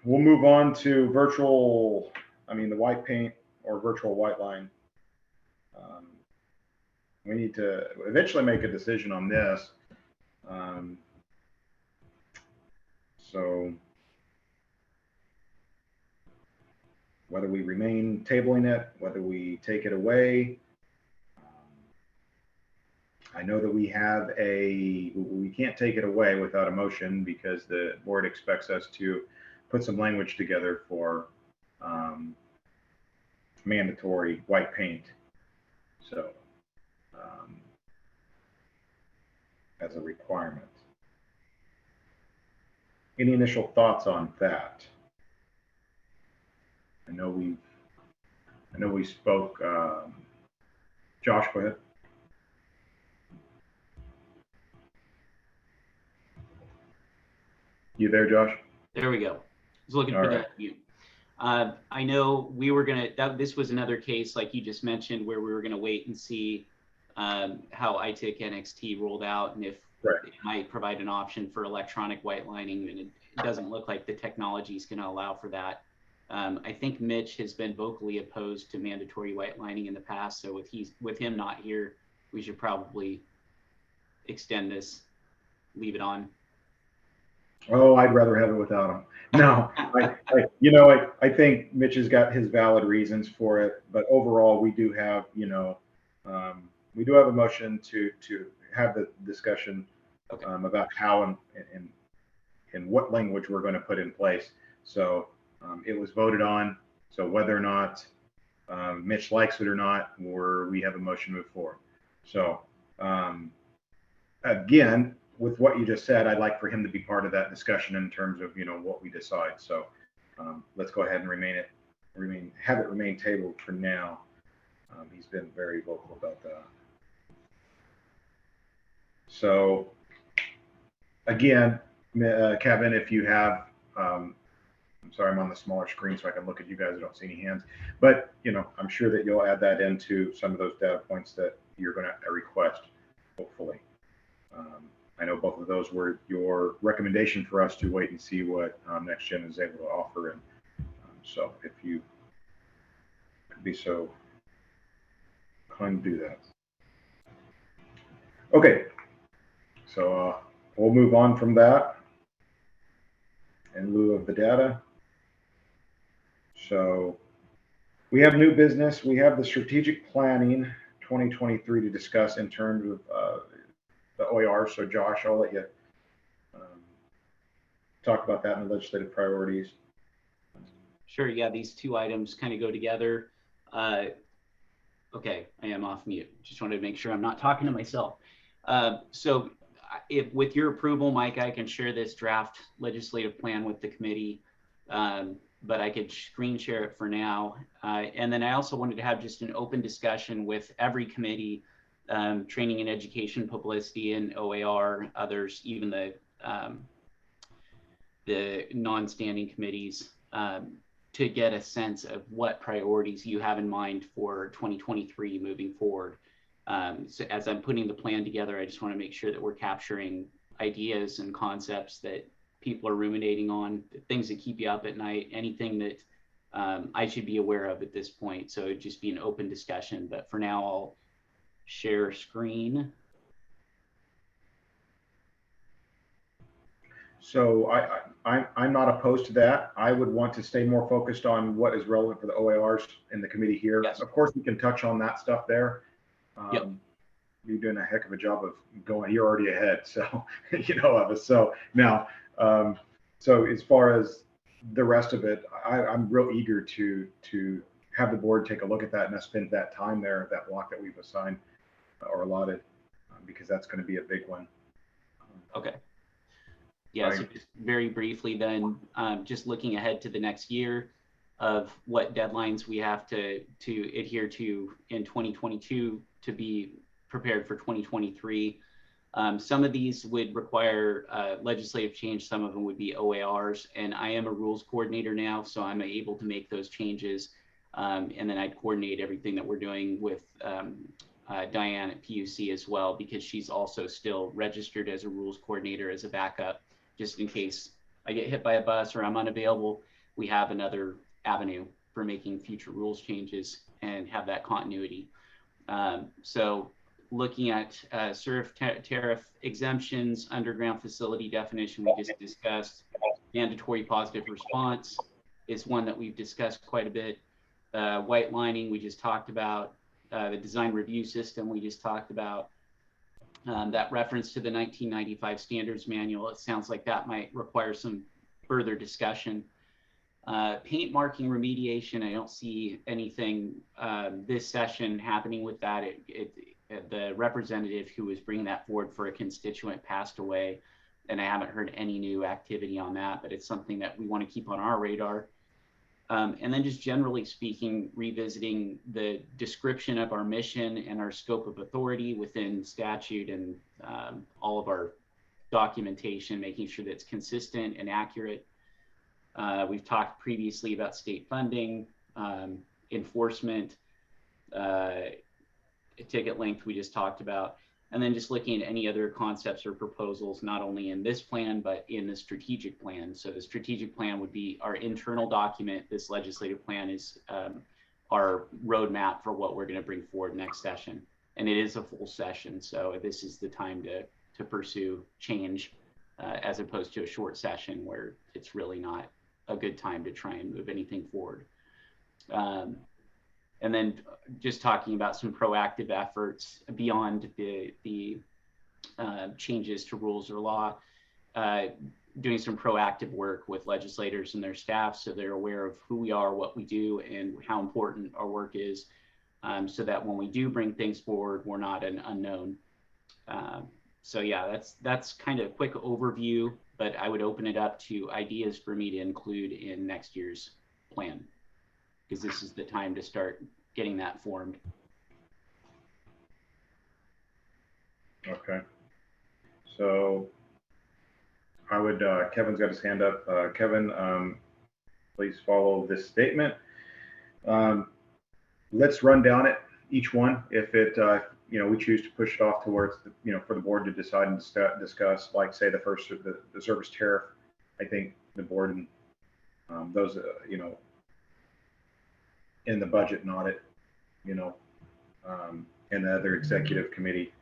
E: we'll move on to virtual I mean, the white paint or virtual white line, we need to eventually make a decision on this. So whether we remain tabling it, whether we take it away. I know that we can't take it away without a motion because the board expects us to put some language together for mandatory white paint. So as a requirement. Any initial thoughts on that? I know we spoke. Josh, go ahead. You there, Josh?
G: There we go. I was looking for that mute. I know we were this was another case like you just mentioned where we were gonna wait and see how ITIC NXT rolled out and if it might provide an option for electronic white lining, and it doesn't look like the technology is gonna allow for that. I think Mitch has been vocally opposed to mandatory white lining in the past, so with him not here, we should probably extend this, leave it on.
E: Oh, I'd rather have it without him. No, I think Mitch has got his valid reasons for it, but overall, we do have, we do have a motion to have the discussion about how and what language we're going to put in place. So it was voted on. So whether or not Mitch likes it or not, we have a motion to move forward. So again, with what you just said, I'd like for him to be part of that discussion in terms of what we decide. So let's go ahead and have it remain tabled for now. He's been very vocal about that. So again, Kevin, if you have, I'm sorry, I'm on the smaller screen so I can look at you guys. I don't see any hands, but I'm sure that you'll add that into some of those data points that you're going to request, hopefully. I know both of those were your recommendation for us to wait and see what NextGen is able to offer. And so if you could be so kind to do that. Okay, so we'll move on from that in lieu of the data. So we have new business. We have the strategic planning 2023 to discuss in terms of the OAR. So Josh, I'll let you talk about that in the legislative priorities.
G: Sure, yeah, these two items kind of go together. Okay, I am off mute. Just wanted to make sure I'm not talking to myself. So if with your approval, Mike, I can share this draft legislative plan with the committee, but I could screen share it for now. And then I also wanted to have just an open discussion with every committee, training and education, publicity, and OAR, others, even the non-standing committees, to get a sense of what priorities you have in mind for 2023 moving forward. So as I'm putting the plan together, I just want to make sure that we're capturing ideas and concepts that people are ruminating on, things that keep you up at night, anything that I should be aware of at this point. So it'd just be an open discussion, but for now I'll share screen.
E: So I'm not opposed to that. I would want to stay more focused on what is relevant for the OARs in the committee here. Yes. Of course, we can touch on that stuff there. Yep. You're doing a heck of a job of going. You're already ahead, so of us. So now, so as far as the rest of it, I'm real eager to have the board take a look at that and spend that time there, that block that we've assigned or allotted, because that's going to be a big one. Okay.
G: Yeah, so just very briefly then, just looking ahead to the next year of what deadlines we have to adhere to in 2022 to be prepared for 2023. Some of these would require legislative change, some of them would be OARs, and I am a rules coordinator now, so I'm able to make those changes, and then I'd coordinate everything that we're doing with Diane at PUC as well, because she's also still registered as a rules coordinator as a backup, just in case I get hit by a bus or I'm unavailable. We have another avenue for making future rules changes and have that continuity. So looking at surf tariff exemptions, underground facility definition we just discussed, mandatory positive response is one that we've discussed quite a bit. White lining we just talked about, the design review system we just talked about. That reference to the 1995 standards manual, it sounds like that might require some further discussion. Paint marking remediation, I don't see anything this session happening with that. The representative who was bringing that forward for a constituent passed away, and I haven't heard any new activity on that, but it's something that we want to keep on our radar. And then just generally speaking, revisiting the description of our mission and our scope of authority within statute and all of our documentation, making sure that it's consistent and accurate. We've talked previously about state funding, enforcement, ticket length we just talked about, and then just looking at any other concepts or proposals, not only in this plan, but in the strategic plan. So the strategic plan would be our internal document. This legislative plan is our roadmap for what we're going to bring forward next session. And it is a full session, so this is the time to pursue change as opposed to a short session where it's really not a good time to try and move anything forward. And then just talking about some proactive efforts beyond the changes to rules or law, doing some proactive work with legislators and their staff so they're aware of who we are, what we do, and how important our work is, so that when we do bring things forward, we're not an unknown. So yeah, that's kind of a quick overview, but I would open it up to ideas for me to include in next year's plan, because this is the time to start getting that formed.
E: Okay. So I would, Kevin's got his hand up. Kevin, please follow this statement. Let's run down it, each one. If it, we choose to push it off towards, for the board to decide and discuss, like say the first, the service tariff, I think the board and those, in the budget and audit, and the other executive committee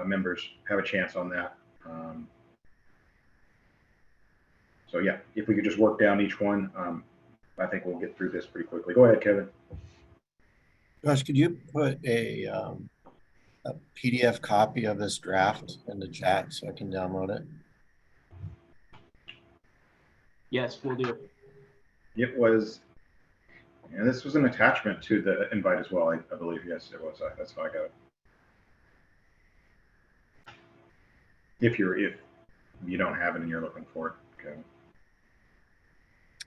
E: members have a chance on that. So yeah, if we could just work down each one, I think we'll get through this pretty quickly. Go ahead, Kevin.
F: Josh, could you put a PDF copy of this draft in the chat so I can download it?
G: Yes, we'll do.
E: It was, and this was an attachment to the invite as well, I believe. Yes, it was. That's how I got it. If you don't have it and you're looking for it, okay.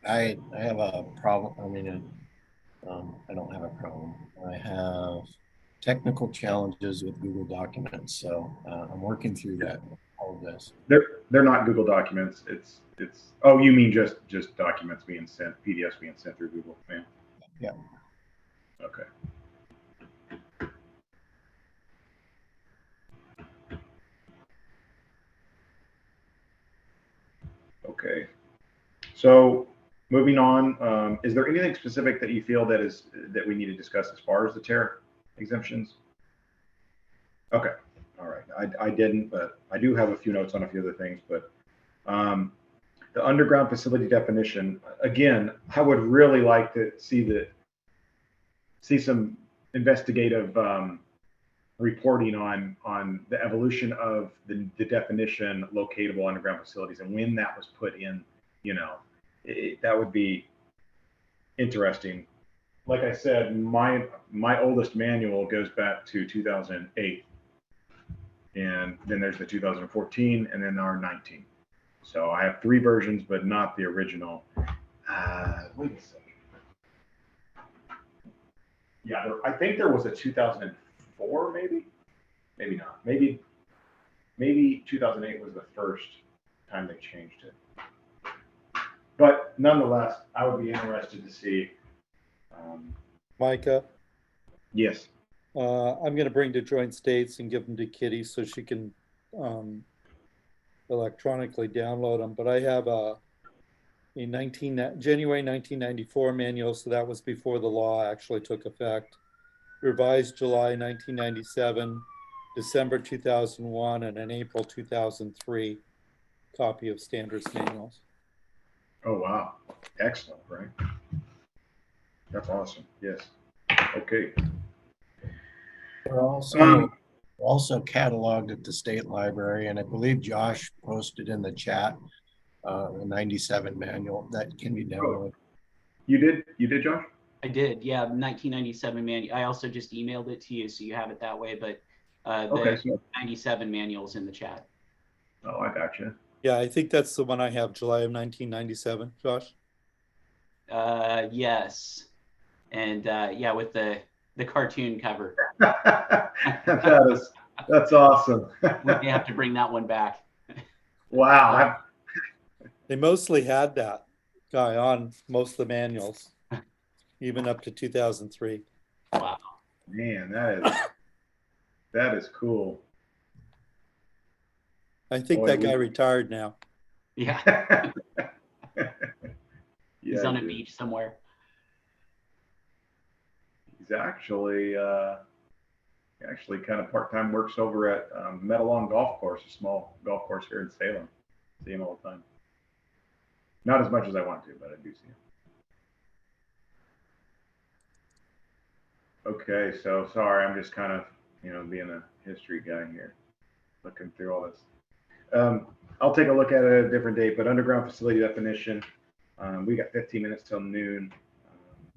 F: I have a problem. I mean, I don't have a problem. I have technical challenges with Google Documents, so I'm working through that. All of this.
E: They're not Google Documents. It's. Oh, you mean just documents being sent, PDFs being sent through Google? Yeah.
F: Yeah.
E: Okay. Okay. So moving on, is there anything specific that you feel that we need to discuss as far as the tariff exemptions? Okay. All right. I didn't, but I do have a few notes on a few other things, but the underground facility definition, again, I would really like to see some investigative reporting on the evolution of the definition locatable underground facilities and when that was put in. That would be interesting. Like I said, my oldest manual goes back to 2008, and then there's the 2014 and then our 19. So I have 3 versions, but not the original. Wait a second. Yeah, I think there was a 2004, maybe not. Maybe 2008 was the first time they changed it. But nonetheless, I would be interested to see.
C: Micah,
E: Yes.
C: I'm going to bring to joint states and give them to Kitty so she can electronically download them. But I have January 1994 manual, so that was before the law actually took effect. Revised July 1997, December 2001, and an April 2003 copy of standards manuals.
E: Oh, wow. Excellent, right? That's awesome. Yes. Okay.
F: We're also cataloged at the state library, and I believe Josh posted in the chat the 97 manual that can be downloaded.
E: You did, Josh?
G: I did, yeah, 1997 manual. I also just emailed it to you, so you have it that way, but
E: Okay,
G: the 97 manuals in the chat.
E: Oh, I gotcha.
C: Yeah, I think that's the one I have, July of 1997, Josh.
G: Yes, and yeah, with the cartoon cover.
E: That's awesome.
G: We may have to bring that one back.
E: Wow.
C: They mostly had that guy on most of the manuals, even up to 2003.
G: Wow.
E: Man, that is cool.
C: I think that guy retired now.
G: Yeah. He's
E: Yeah,
G: on a beach somewhere.
E: He's actually kind of part-time works over at Meadowlawn Golf Course, a small golf course here in Salem. See him all the time. Not as much as I want to, but I do see him. Okay, so sorry, I'm just kind of, being a history guy here, looking through all this. I'll take a look at it at a different date, but underground facility definition, we got 15 minutes till noon.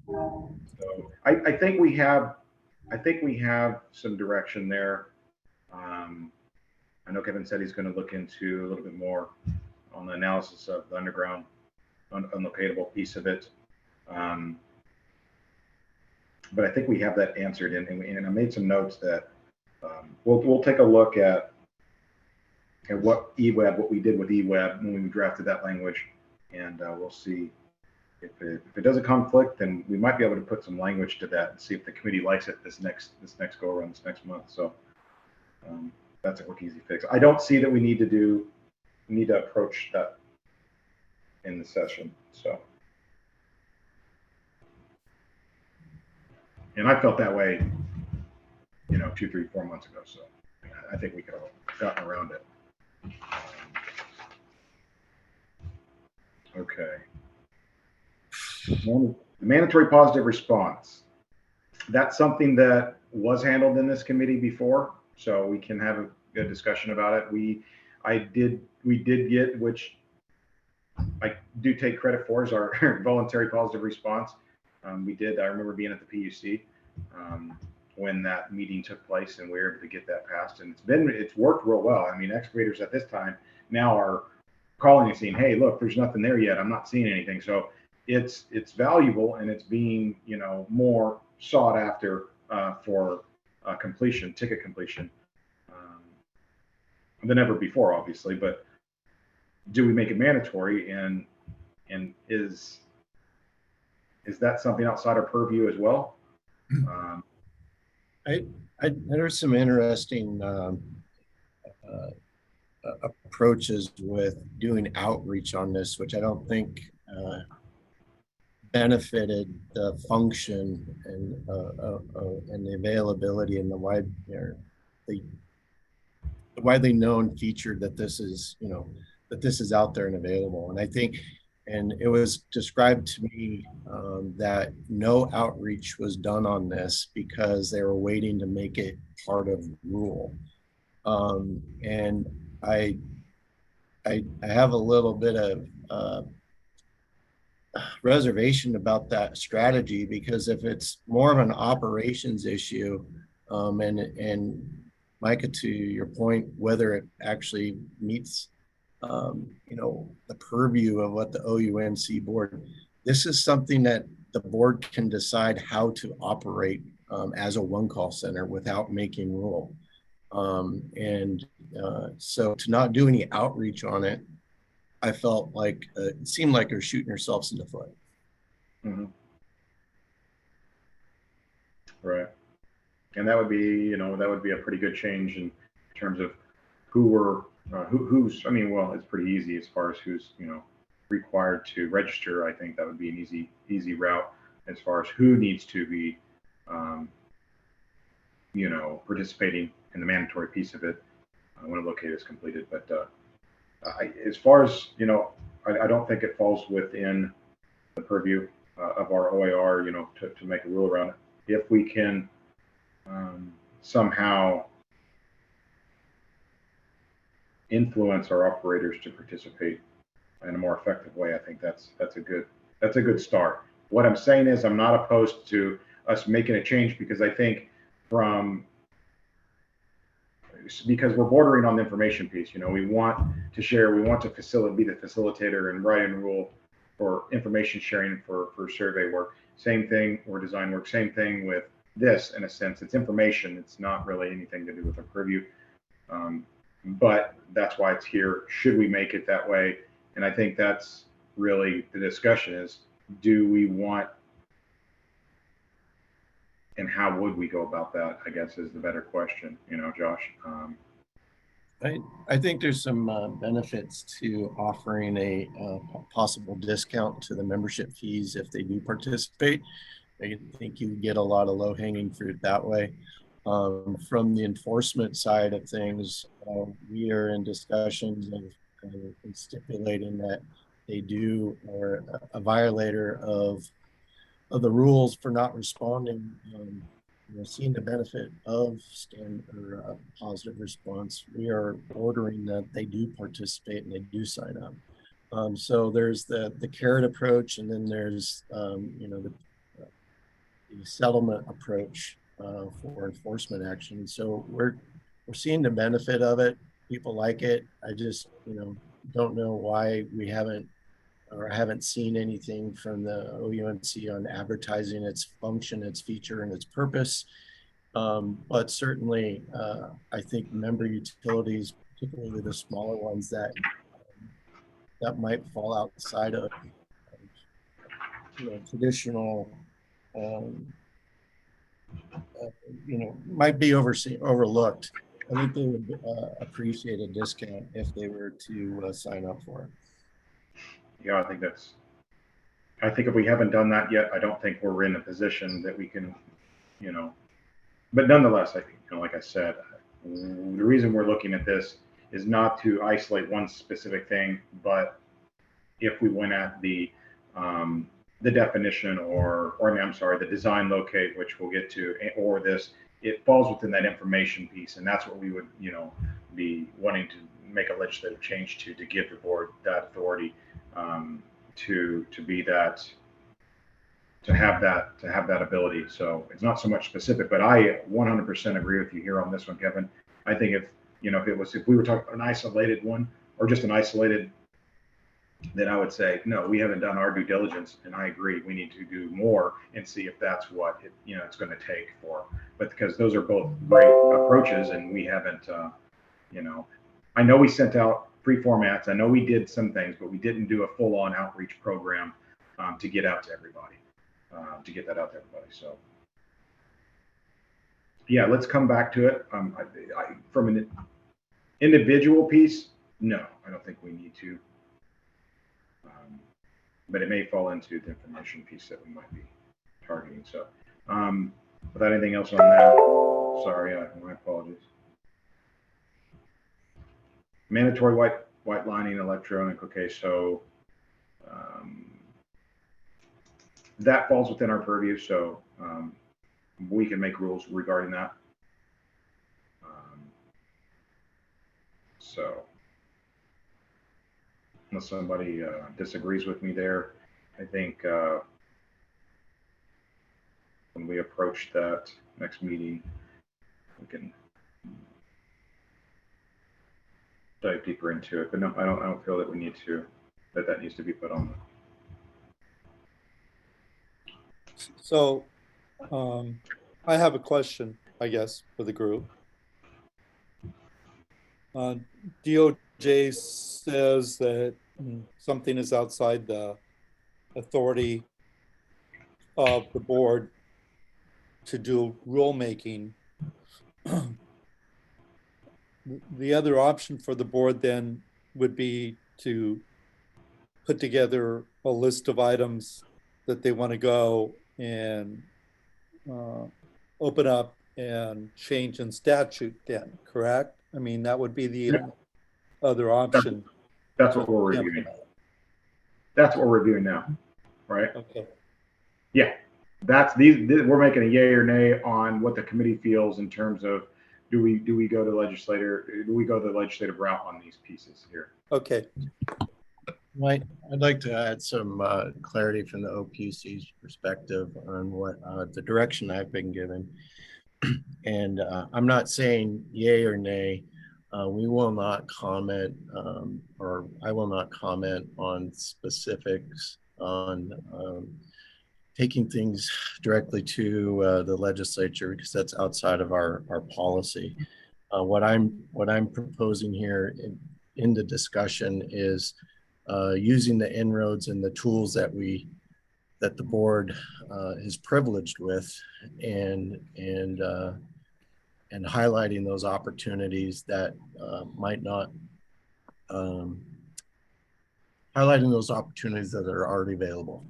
E: So I think we have some direction there. I know Kevin said he's going to look into a little bit more on the analysis of the underground unlocatable piece of it. But I think we have that answered, and I made some notes that we'll take a look at what we did with eWeb when we drafted that language, and we'll see if it does a conflict, then we might be able to put some language to that and see if the committee likes it this next go around, this next month. So that's a quick, easy fix. I don't see that we need to approach that in the session. So, and I felt that way, 2, 3, 4 months ago. So I think we could have gotten around it. Okay. The mandatory positive response. That's something that was handled in this committee before, so we can have a good discussion about it. We did get, which I do take credit for, is our voluntary positive response. I remember being at the PUC when that meeting took place, and we were able to get that passed, and it's worked real well. I mean, excavators at this time now are calling and saying, hey, look, there's nothing there yet. I'm not seeing anything. So it's valuable, and it's being, more sought after for ticket completion than ever before, obviously. But do we make it mandatory, and is that something outside our purview as well?
F: There's some interesting approaches with doing outreach on this, which I don't think benefited the function and the availability and the widely known feature that this is, that this is out there and available. And I think, and it was described to me that no outreach was done on this because they were waiting to make it part of the rule. And I have a little bit of reservation about that strategy, because if it's more of an operations issue, and Micah, to your point, whether it actually meets the purview of what the OUNC board, this is something that the board can decide how to operate as a one call center without making rule. So to not do any outreach on it, I felt like it seemed like you're shooting yourselves in the foot.
E: Mm-hmm. Right. And that would be, a pretty good change in terms of who's, it's pretty easy as far as who's, required to register, I think that would be an easy route as far as who needs to be, you know, participating in the mandatory piece of it when a locate is completed. But as far as, you know, I don't think it falls within the purview of our OAR, you know, to make a rule around it. If we can somehow influence our operators to participate in a more effective way, I think that's a good start. What I'm saying is I'm not opposed to us making a change, because I think because we're bordering on the information piece. You know, we want to share, we want to be the facilitator and write and rule for information sharing for survey work. Same thing, or design work. Same thing with this, in a sense. It's information. It's not really anything to do with our purview. But that's why it's here. Should we make it that way? And I think that's really the discussion is, do we want, and how would we go about that, I guess, is the better question, you know, Josh.
F: I think there's some benefits to offering a possible discount to the membership fees if they do participate. I think you get a lot of low-hanging fruit that way. From the enforcement side of things, we are in discussions of stipulating that they do, or a violator of the rules for not responding, you know, seeing the benefit of positive response. We are ordering that they do participate and they do sign up. So there's the carrot approach, and then there's you know, the settlement approach for enforcement action. So we're seeing the benefit of it. People like it. I just, you know, don't know why we haven't seen anything from the OUNC on advertising its function, its feature, and its purpose. But certainly, I think member utilities, particularly the smaller ones that might fall outside of you know, traditional, you know, might be overlooked. I think they would appreciate a discount if they were to sign up for it.
E: Yeah, I think if we haven't done that yet, I don't think we're in a position that we can, you know, but nonetheless, I think, you know, like I said, the reason we're looking at this is not to isolate one specific thing, but if we went at the definition, or I'm sorry, the design locate, which we'll get to, or this, it falls within that information piece. And that's what we would, you know, be wanting to make a legislative change to give the board that authority to be that, to have that ability. So it's not so much specific, but I 100% agree with you here on this one, Kevin. I think if we were talking an isolated one, or just an isolated, then I would say, no, we haven't done our due diligence, and I agree, we need to do more and see if that's what it's going to take for. But because those are both great approaches, and we haven't, I know we sent out pre-formats, I know we did some things, but we didn't do a full-on outreach program to get out to everybody, So yeah, let's come back to it. From an individual piece, no, I don't think we need to. But it may fall into the information piece that we might be targeting. So without anything else on that, sorry, my apologies. Mandatory white lining electronic. Okay, so that falls within our purview, so we can make rules regarding that. So unless somebody disagrees with me there, I think when we approach that next meeting, we can dive deeper into it. But no, I don't feel that we need to, that needs to be put on.
C: So I have a question, I guess, for the group. DOJ says that something is outside the authority of the board to do rulemaking. The other option for the board then would be to put together a list of items that they want to go and open up and change in statute then, correct? I mean, that would be the other option.
E: That's what we're reviewing. That's what we're reviewing now, right?
C: Okay.
E: Yeah, that's these. We're making a yay or nay on what the committee feels in terms of do we go to the legislative route on these pieces here.
C: Okay.
F: Right. I'd like to add some clarity from the OPUC's perspective on what the direction I've been given. And I'm not saying yay or nay. We will not comment, or I will not comment on specifics on taking things directly to the legislature, because that's outside of our policy. What I'm proposing here in the discussion is using the inroads and the tools that the board is privileged with, and highlighting those opportunities that highlighting those opportunities that are already available.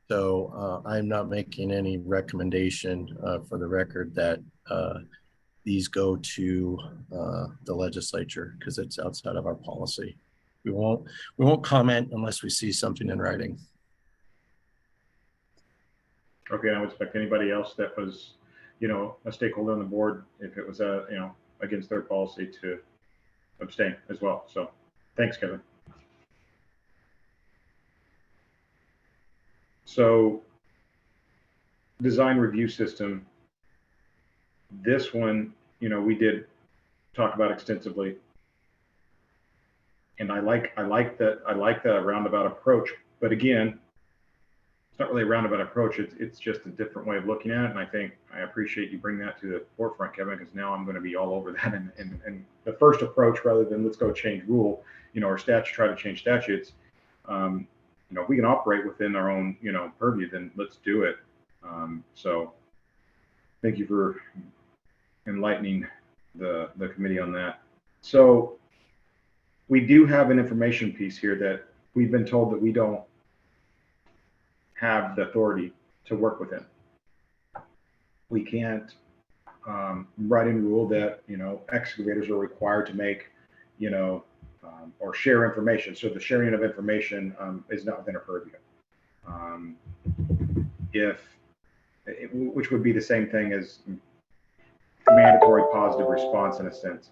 F: So I'm not making any recommendation for the record that these go to the legislature, because it's outside of our policy. We won't comment unless we see something in writing.
E: Okay, I would expect anybody else that was, a stakeholder on the board, if it was against their policy, to abstain as well. So thanks, Kevin. So design review system, this one, we did talk about extensively. And I like the roundabout approach, but again, it's not really a roundabout approach. It's just a different way of looking at it. And I think I appreciate you bring that to the forefront, Kevin, because now I'm going to be all over that. And the first approach, rather than let's go change rule, or try to change statutes, if we can operate within our own, purview, then let's do it. So thank you for enlightening the committee on that. So we do have an information piece here that we've been told that we don't have the authority to work within. We can't write in rule that, excavators are required to make, or share information. So the sharing of information is not within our purview. Which would be the same thing as mandatory positive response in a sense.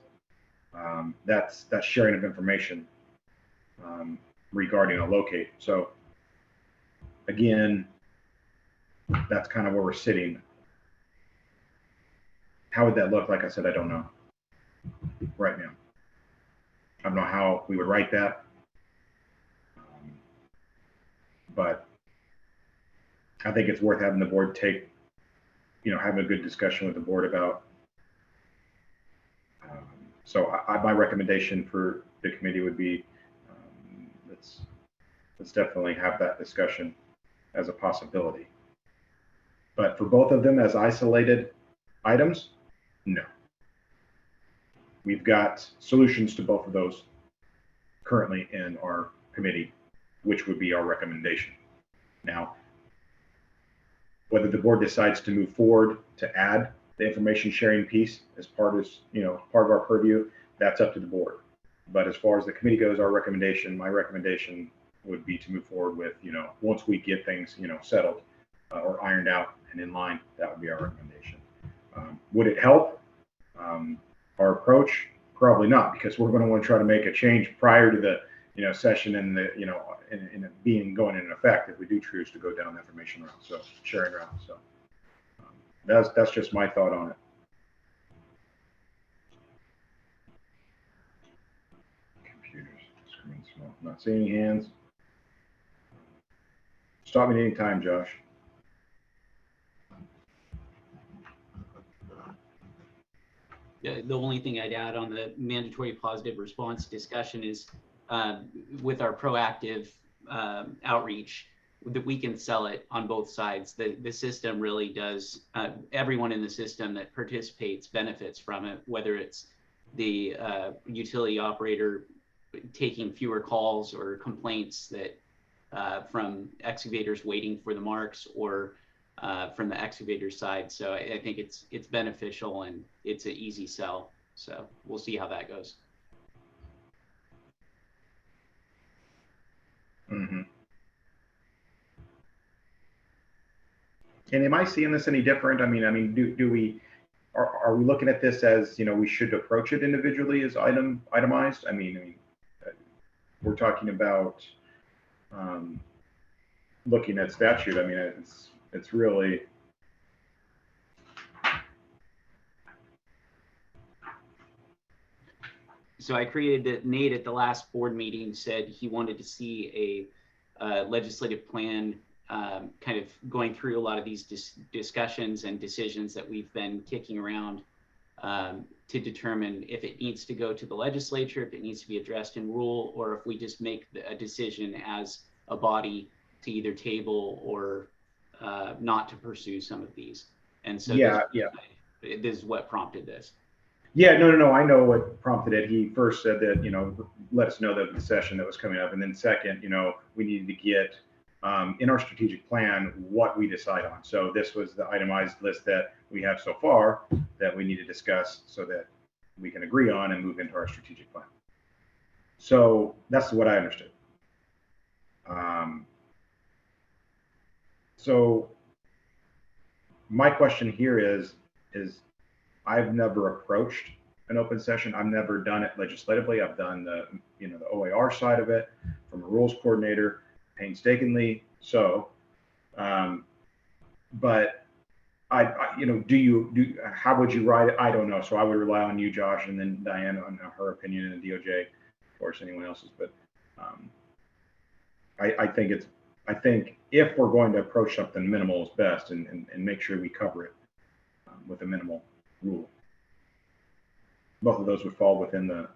E: That's sharing of information regarding a locate. So again, that's kind of where we're sitting. How would that look? Like I said, I don't know right now. I don't know how we would write that, but I think it's worth having the board take, having a good discussion with the board about. So my recommendation for the committee would be, let's definitely have that discussion as a possibility. But for both of them as isolated items, no. We've got solutions to both of those currently in our committee, which would be our recommendation. Now, whether the board decides to move forward to add the information sharing piece as part of our purview, that's up to the board. But as far as the committee goes, my recommendation would be to move forward with, once we get things, settled or ironed out and in line, that would be our recommendation. Would it help our approach? Probably not, because we're going to want to try to make a change prior to the, session and the, in it being going into effect if we do choose to go down the information route, so sharing route. So that's just my thought on it. Computers, screen small. Not seeing any hands. Stop me anytime, Josh.
G: The only thing I'd add on the mandatory positive response discussion is with our proactive outreach, that we can sell it on both sides. The system really does, everyone in the system that participates benefits from it, whether it's the utility operator taking fewer calls or complaints that from excavators waiting for the marks or from the excavator side. So I think it's beneficial and it's an easy sell. So we'll see how that goes.
E: Mm-hmm. And am I seeing this any different? I mean, do we, are we looking at this as, you know, we should approach it individually as itemized? I mean, we're talking about looking at statute. I mean, it's really.
G: So I created that. Nate at the last board meeting said he wanted to see a legislative plan kind of going through a lot of these discussions and decisions that we've been kicking around to determine if it needs to go to the legislature, if it needs to be addressed in rule, or if we just make a decision as a body to either table or not to pursue some of these. And so this is what prompted this.
E: Yeah, no. I know what prompted it. He first said that, you know, let us know that the session that was coming up. And then second, you know, we needed to get in our strategic plan what we decide on. So this was the itemized list that we have so far that we need to discuss so that we can agree on and move into our strategic plan. So that's what I understood. So my question here is I've never approached an open session. I've never done it legislatively. I've done the, you know, the OAR side of it from a rules coordinator painstakingly. So, but I you know, how would you write it? I don't know. So I would rely on you, Josh, and then Diane on her opinion, and DOJ, of course, anyone else's. But I think if we're going to approach something, minimal is best, and make sure we cover it with a minimal rule. Both of those would fall within the,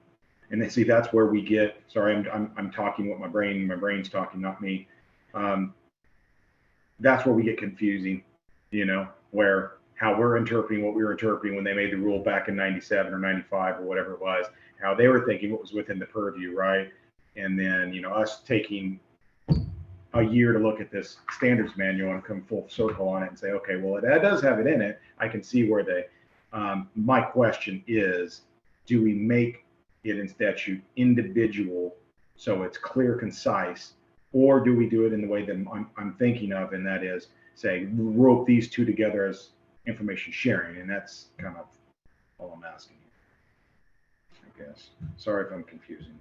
E: and then see, that's where we get, sorry, I'm talking with my brain's talking, not me. That's where we get confusing, you know, where how we're interpreting what we were interpreting when they made the rule back in 97 or 95 or whatever it was, how they were thinking what was within the purview, right? And then, you know, us taking a year to look at this standards manual and come full circle on it and say, okay, well, it does have it in it. I can see where they, my question is, do we make it in statute individual so it's clear, concise, or do we do it in the way that I'm thinking of, and that is, say, rope these two together as information sharing? And that's kind of all I'm asking, I guess. Sorry if I'm confusing.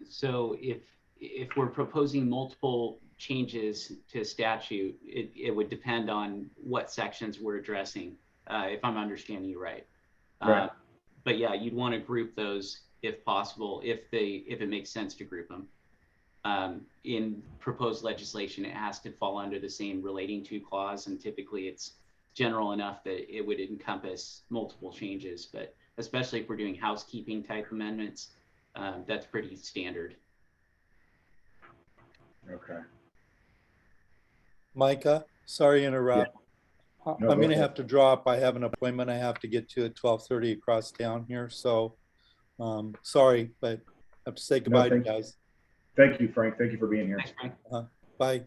G: So if we're proposing multiple changes to statute, it would depend on what sections we're addressing, if I'm understanding you right.
E: Right.
G: But yeah, you'd want to group those if possible, if it makes sense to group them. In proposed legislation, it has to fall under the same relating to clause, and typically it's general enough that it would encompass multiple changes, but especially if we're doing housekeeping type amendments, that's pretty standard.
E: Okay.
C: Micah, sorry to interrupt.
E: No,
C: I'm going to
E: okay.
C: have to drop. I have an appointment I have to get to at 12:30 across town here. So sorry, but I have to say goodbye to you guys.
E: Thank you, Frank. Thank you for being here.
G: Thanks, Frank.
C: Bye.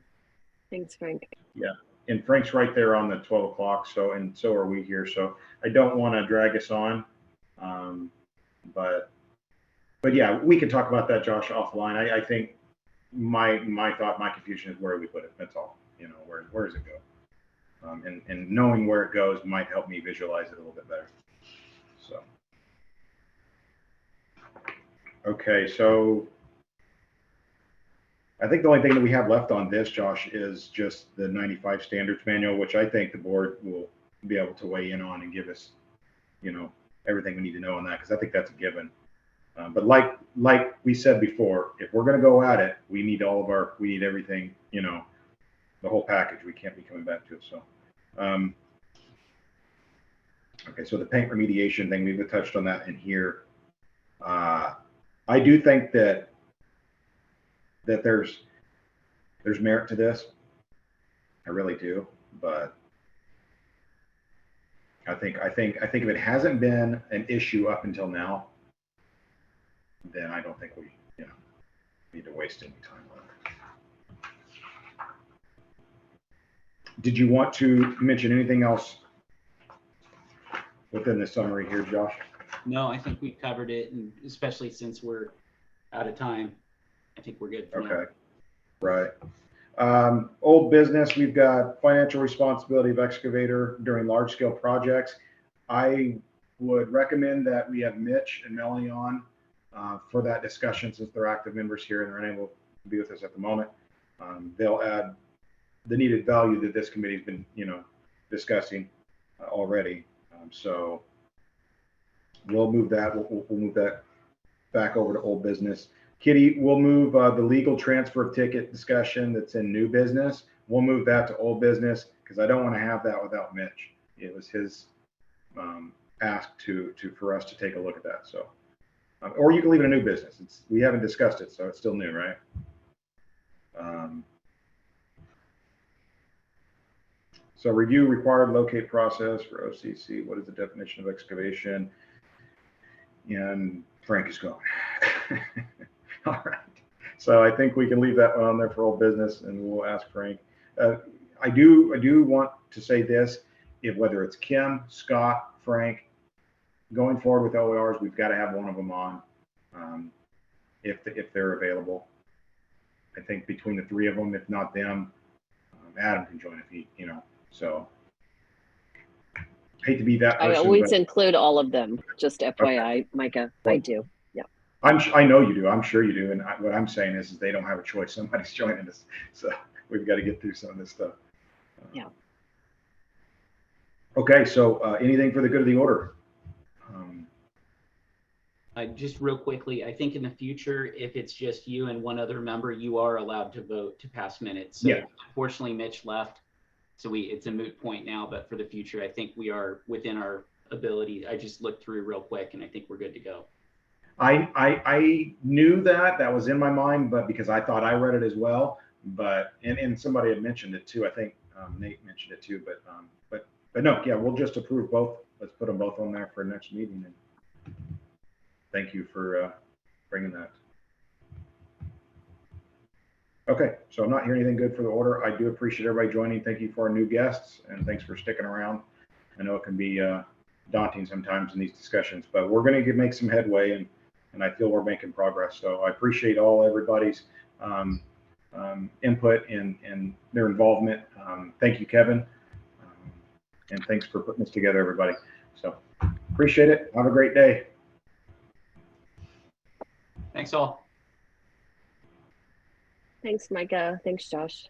B: Thanks, Frank.
E: Yeah, and Frank's right there on the 12 o'clock. So, and so are we here. So I don't want to drag us on. But yeah, we can talk about that, Josh, offline. I think my confusion is where we put it. That's all. You know, where does it go? And knowing where it goes might help me visualize it a little bit better. So, okay, so I think the only thing that we have left on this, Josh, is just the 95 standards manual, which I think the board will be able to weigh in on and give us, you know, everything we need to know on that, because I think that's a given. But like we said before, if we're going to go at it, we need everything, you know, the whole package. We can't be coming back to it. So, okay, so the paint remediation thing, we've touched on that in here. I do think that there's merit to this. I really do, but I think if it hasn't been an issue up until now, then I don't think we, you know, need to waste any time on it. Did you want to mention anything else within the summary here, Josh?
G: No, I think we covered it, and especially since we're out of time, I think we're good for now.
E: Okay, right. Old business, we've got financial responsibility of excavator during large scale projects. I would recommend that we have Mitch and Melanie on for that discussion, since they're active members here and they're unable to be with us at the moment. They'll add the needed value that this committee's been, discussing already. So we'll move that. We'll move that back over to old business. Kitty, we'll move the legal transfer of ticket discussion that's in new business. We'll move that to old business because I don't want to have that without Mitch. It was his ask for us to take a look at that. So, or you can leave it a new business. We haven't discussed it, so it's still new, right? So review required locate process for OCC. What is the definition of excavation? And Frank is gone. All right. So I think we can leave that one on there for old business, and we'll ask Frank. I do want to say this: whether it's Kim, Scott, Frank, going forward with OARs, we've got to have one of them on if they're available. I think between the three of them, if not them, Adam can join if he, So hate to be that person.
B: I always include all of them. Just FYI, okay. Micah, I do. Yeah.
E: I know you do. I'm sure you do. And what I'm saying is they don't have a choice. Somebody's joining us, so we've got to get through some of this stuff.
B: Yeah.
E: Okay. So anything for the good of the order?
G: Just real quickly, I think in the future, if it's just you and one other member, you are allowed to vote to pass minutes. So yeah. Unfortunately, Mitch left, so it's a moot point now. But for the future, I think we are within our ability. I just looked through real quick, and I think we're good to go.
E: I knew that was in my mind, but because I thought I read it as well. But and somebody had mentioned it too. I think Nate mentioned it too. But no, yeah, we'll just approve both. Let's put them both on there for next meeting. And thank you for bringing that. Okay, so I'm not hearing anything good for the order. I do appreciate everybody joining. Thank you for our new guests, and thanks for sticking around. I know it can be daunting sometimes in these discussions, but we're going to make some headway, and I feel we're making progress. So I appreciate everybody's input and their involvement. Thank you, Kevin, and thanks for putting this together, everybody. So appreciate it. Have a great day.
G: Thanks all.
B: Thanks, Micah. Thanks, Josh.